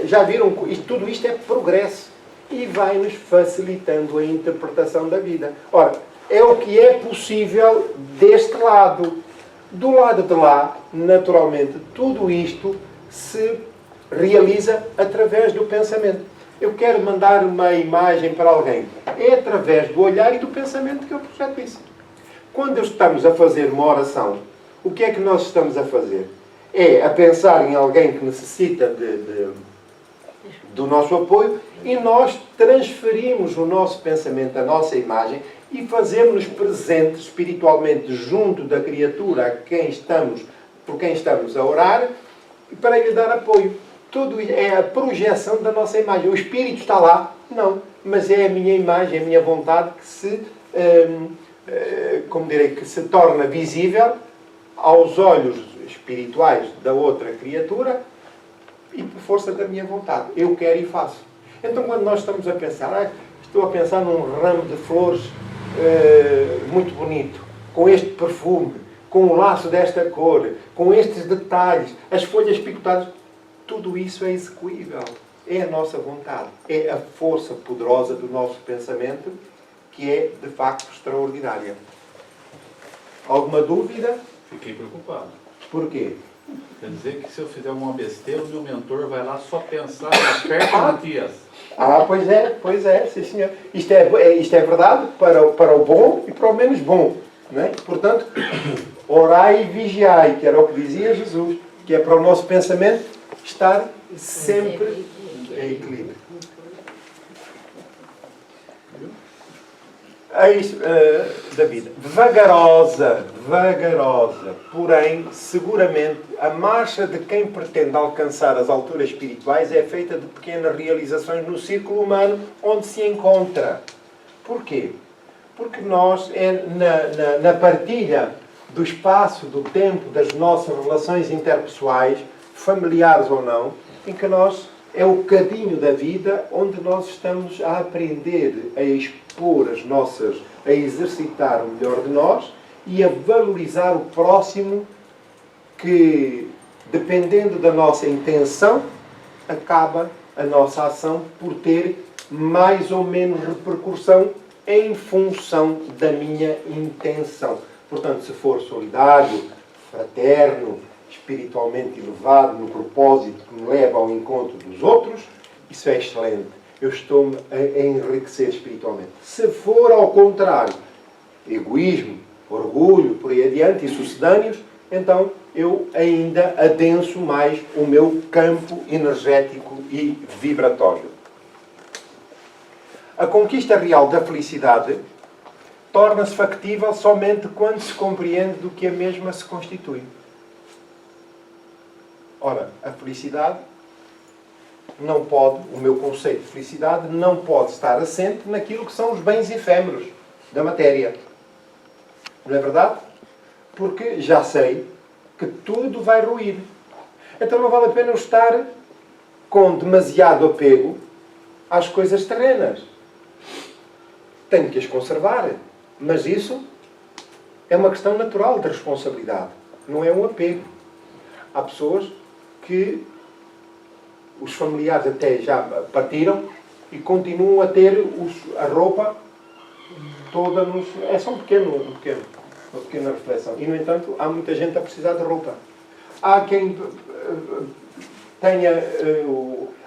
Já viram? Tudo isto é progresso e vai-nos facilitando a interpretação da vida. Ora, é o que é possível deste lado. Do lado de lá, naturalmente, tudo isto se realiza através do pensamento. Eu quero mandar uma imagem para alguém. É através do olhar e do pensamento que eu projeto isso. Quando estamos a fazer uma oração, o que é que nós estamos a fazer? É a pensar em alguém que necessita do nosso apoio e nós transferimos o nosso pensamento, a nossa imagem e fazemos-nos presentes espiritualmente junto da criatura por quem estamos a orar para lhe dar apoio. Tudo é a projeção da nossa imagem. O Espírito está lá? Não. Mas é a minha imagem, a minha vontade que se torna visível aos olhos espirituais da outra criatura e por força da minha vontade. Eu quero e faço. Então, quando nós estamos a pensar, estou a pensar num ramo de flores muito bonito, com este perfume, com o laço desta cor, com estes detalhes, as folhas picotadas, tudo isso é execuível. É a nossa vontade. É a força poderosa do nosso pensamento que é, de facto, extraordinária. Alguma dúvida? Fiquei preocupado. Porquê? Quer dizer que se eu fizer uma besteira, o meu mentor vai lá só pensar perto do Matias. Pois é, sim senhor. Isto é verdade para o bom e para o menos bom. Não é? Portanto, orai e vigiai, que era o que dizia Jesus, que é para o nosso pensamento estar sempre em equilíbrio. Eis da vida. Vagarosa, porém, seguramente, a marcha de quem pretende alcançar as alturas espirituais é feita de pequenas realizações no círculo humano onde se encontra. Porquê? Porque nós, na partilha do espaço, do tempo, das nossas relações interpessoais, familiares ou não, em que é o cadinho da vida onde nós estamos a aprender a expor a exercitar o melhor de nós e a valorizar o próximo que, dependendo da nossa intenção, acaba a nossa ação por ter mais ou menos repercussão em função da minha intenção. Portanto, se for solidário, fraterno, espiritualmente elevado, no propósito que me leva ao encontro dos outros, isso é excelente. Eu estou-me a enriquecer espiritualmente. Se for ao contrário, egoísmo, orgulho, por aí adiante, e sucedâneos, então eu ainda adenso mais o meu campo energético e vibratório. A conquista real da felicidade torna-se factível somente quando se compreende do que a mesma se constitui. Ora, a felicidade não pode, o meu conceito de felicidade não pode estar assente naquilo que são os bens efêmeros da matéria. Não é verdade? Porque já sei que tudo vai ruir. Então não vale a pena eu estar com demasiado apego às coisas terrenas. Tenho que as conservar. Mas isso é uma questão natural de responsabilidade. Não é um apego. Há pessoas que os familiares até já partiram e continuam a ter a roupa toda nos... É só uma pequena reflexão. E, no entanto, há muita gente a precisar de roupa. Há quem tenha...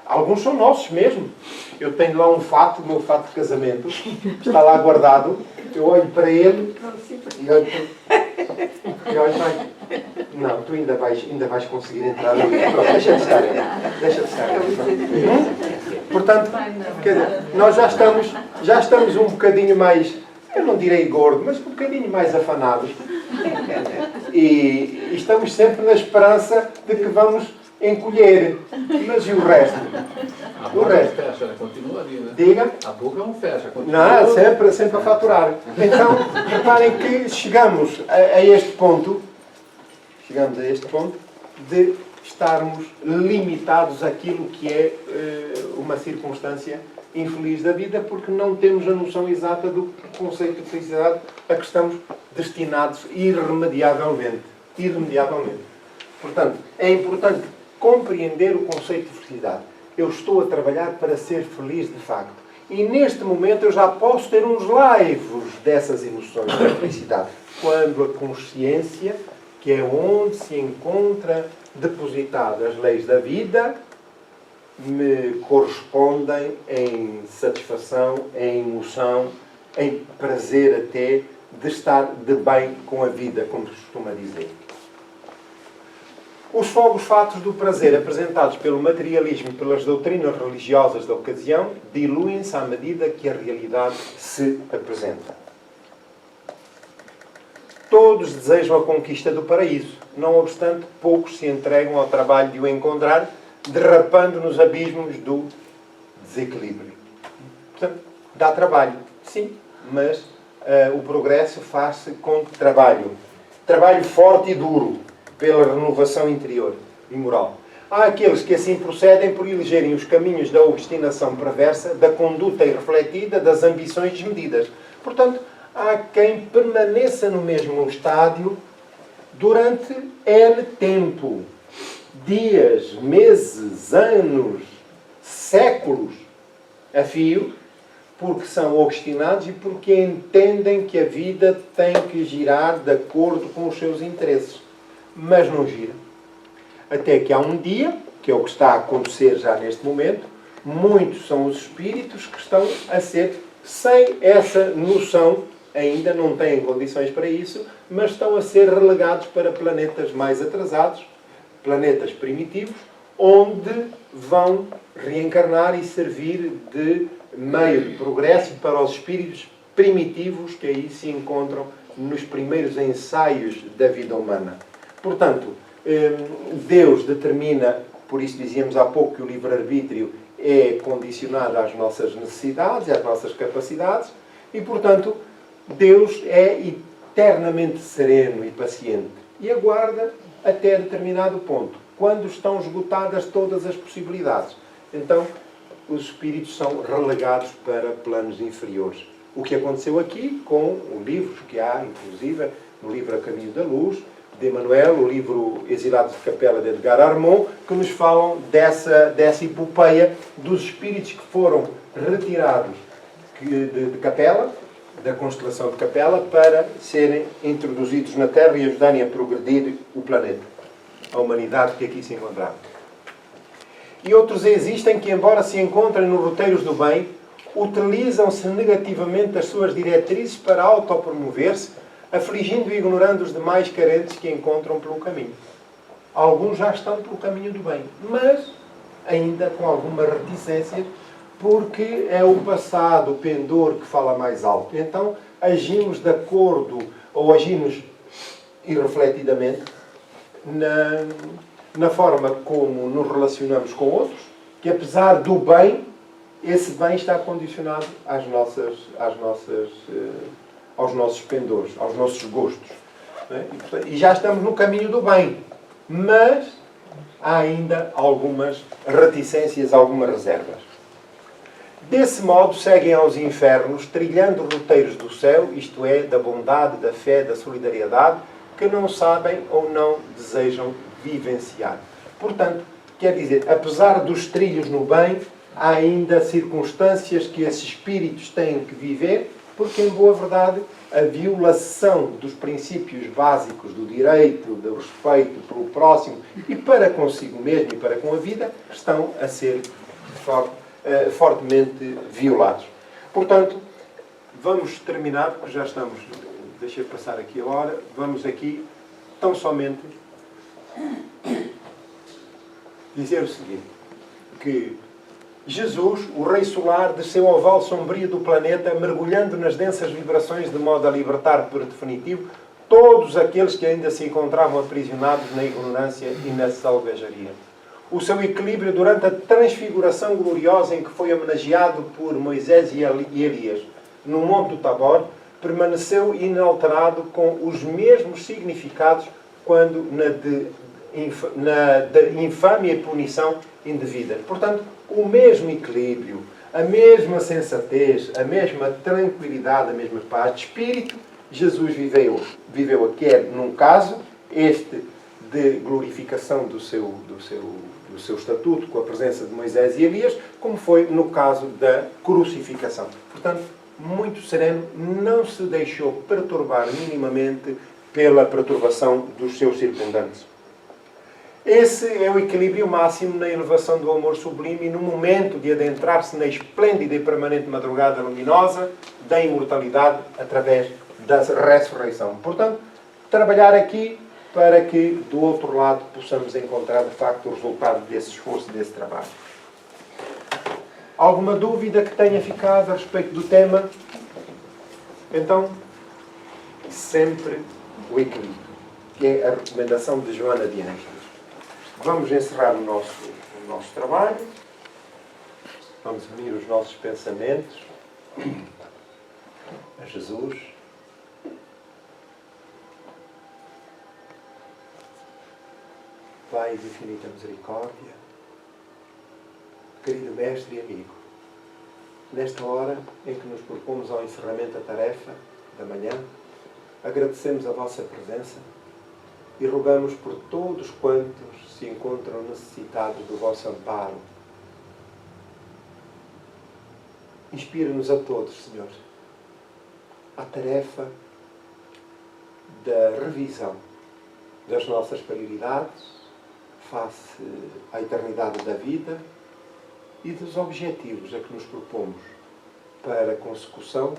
alguns são nossos mesmo. Eu tenho lá um fato, o meu fato de casamento, está lá guardado. Eu olho para ele e olho para... Não, tu ainda vais conseguir entrar ali. Deixa de estar aí. Portanto, quer dizer, nós já estamos um bocadinho mais, eu não direi gordo, mas um bocadinho mais afanados. E estamos sempre na esperança de que vamos encolher. Mas e o resto? A boca não fecha, continua ali, né? Diga. A boca não fecha, continua. Não, sempre a faturar. Então, reparem que chegamos a este ponto de estarmos limitados àquilo que é uma circunstância infeliz da vida, porque não temos a noção exata do conceito de felicidade a que estamos destinados irremediavelmente. Portanto, é importante compreender o conceito de felicidade. Eu estou a trabalhar para ser feliz de facto. E neste momento eu já posso ter uns laivos dessas emoções da felicidade. Quando a consciência, que é onde se encontra depositadas as leis da vida, me correspondem em satisfação, em emoção, em prazer até de estar de bem com a vida, como se costuma dizer. Os fogos fatos do prazer apresentados pelo materialismo e pelas doutrinas religiosas da ocasião diluem-se à medida que a realidade se apresenta. Todos desejam a conquista do paraíso. Não obstante, poucos se entregam ao trabalho de o encontrar, derrapando nos abismos do desequilíbrio. Portanto, dá trabalho, sim, mas o progresso faz-se com trabalho. Trabalho forte e duro, pela renovação interior e moral. Há aqueles que assim procedem por elegerem os caminhos da obstinação perversa, da conduta irrefletida, das ambições desmedidas. Portanto, há quem permaneça no mesmo estádio durante N tempo. Dias, meses, anos, séculos a fio, porque são obstinados e porque entendem que a vida tem que girar de acordo com os seus interesses. Mas não gira. Até que há um dia, que é o que está a acontecer já neste momento, muitos são os espíritos que estão a ser, sem essa noção, ainda não têm condições para isso, mas estão a ser relegados para planetas mais atrasados, planetas primitivos, onde vão reencarnar e servir de meio de progresso para os espíritos primitivos que aí se encontram nos primeiros ensaios da vida humana. Portanto, Deus determina, por isso dizíamos há pouco que o livre-arbítrio é condicionado às nossas necessidades, às nossas capacidades, e, portanto, Deus é eternamente sereno e paciente e aguarda até determinado ponto, quando estão esgotadas todas as possibilidades. Então, os espíritos são relegados para planos inferiores. O que aconteceu aqui com o livro que há, inclusive, no livro A Caminho da Luz, de Emmanuel, o livro Exilados de Capela, de Edgar Armond, que nos falam dessa epopeia dos espíritos que foram retirados de Capela, da constelação de Capela, para serem introduzidos na Terra e ajudarem a progredir o planeta, a humanidade que aqui se encontrava. E outros existem que, embora se encontrem nos roteiros do bem, utilizam-se negativamente das suas diretrizes para autopromover-se, afligindo e ignorando os demais carentes que encontram pelo caminho. Alguns já estão pelo caminho do bem, mas ainda com alguma reticência, porque é o passado, o pendor, que fala mais alto. Então, agimos de acordo, ou agimos irrefletidamente, na forma como nos relacionamos com outros, que apesar do bem, esse bem está condicionado aos nossos pendores, aos nossos gostos. E já estamos no caminho do bem, mas há ainda algumas reticências, algumas reservas. Desse modo, seguem aos infernos, trilhando roteiros do céu, isto é, da bondade, da fé, da solidariedade, que não sabem ou não desejam vivenciar. Portanto, quer dizer, apesar dos trilhos no bem, há ainda circunstâncias que esses espíritos têm que viver, porque, em boa verdade, a violação dos princípios básicos do direito, do respeito pelo próximo e para consigo mesmo e para com a vida, estão a ser fortemente violados. Portanto, vamos terminar, porque já estamos, deixei passar aqui a hora, vamos aqui tão somente dizer o seguinte, que Jesus, o Rei Solar, desceu ao vale sombrio do planeta, mergulhando nas densas vibrações de modo a libertar por definitivo todos aqueles que ainda se encontravam aprisionados na ignorância e na selvageria. O seu equilíbrio durante a transfiguração gloriosa em que foi homenageado por Moisés e Elias no Monte do Tabor, permaneceu inalterado com os mesmos significados quando na de infâmia e punição indevida. Portanto, o mesmo equilíbrio, a mesma sensatez, a mesma tranquilidade, a mesma paz de espírito, Jesus viveu quer num caso, este de glorificação do seu estatuto, com a presença de Moisés e Elias, como foi no caso da crucificação. Portanto, muito sereno, não se deixou perturbar minimamente pela perturbação dos seus circundantes. Esse é o equilíbrio máximo na elevação do amor sublime e no momento de adentrar-se na esplêndida e permanente madrugada luminosa da imortalidade através da ressurreição. Portanto, trabalhar aqui para que, do outro lado, possamos encontrar, de facto, o resultado desse esforço, desse trabalho. Alguma dúvida que tenha ficado a respeito do tema? Então, sempre o equilíbrio, que é a recomendação de Joana de Ângeles. Vamos encerrar o nosso trabalho. Vamos unir os nossos pensamentos a Jesus. Pai de infinita misericórdia, querido mestre e amigo, nesta hora em que nos propomos ao encerramento da tarefa da manhã, agradecemos a vossa presença e rogamos por todos quantos se encontram necessitados do vosso amparo. inspira-nos a todos, Senhor, a tarefa da revisão das nossas prioridades face à eternidade da vida e dos objetivos a que nos propomos para a consecução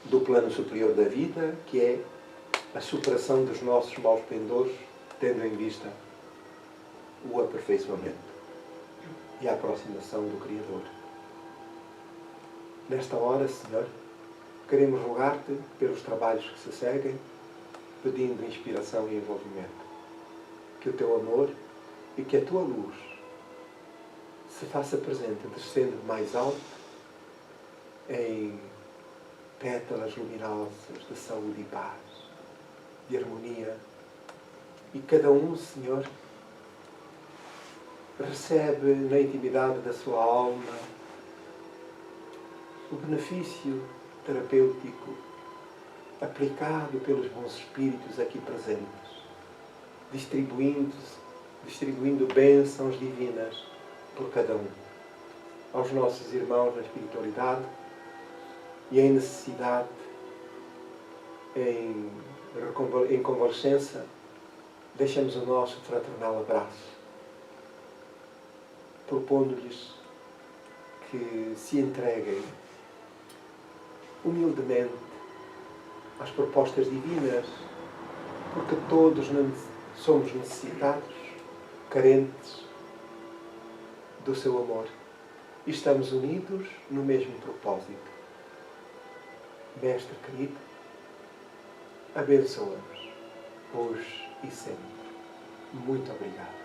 do plano superior da vida, que é a superação dos nossos maus pendores, tendo em vista o aperfeiçoamento e a aproximação do Criador. Nesta hora, Senhor, queremos rogar-te pelos trabalhos que se seguem, pedindo inspiração e envolvimento. Que o teu amor e que a tua luz se faça presente, descendo mais alto, em pétalas luminosas de saúde e paz, de harmonia. E cada um, Senhor, recebe na intimidade da sua alma o benefício terapêutico aplicado pelos bons espíritos aqui presentes, distribuindo bênçãos divinas por cada um, aos nossos irmãos na espiritualidade e em necessidade, em convalescença, deixamos o nosso fraternal abraço, propondo-lhes que se entreguem humildemente às propostas divinas, porque todos somos necessitados, carentes do seu amor, e estamos unidos no mesmo propósito. Mestre querido, abençoa-nos hoje e sempre. Muito obrigado.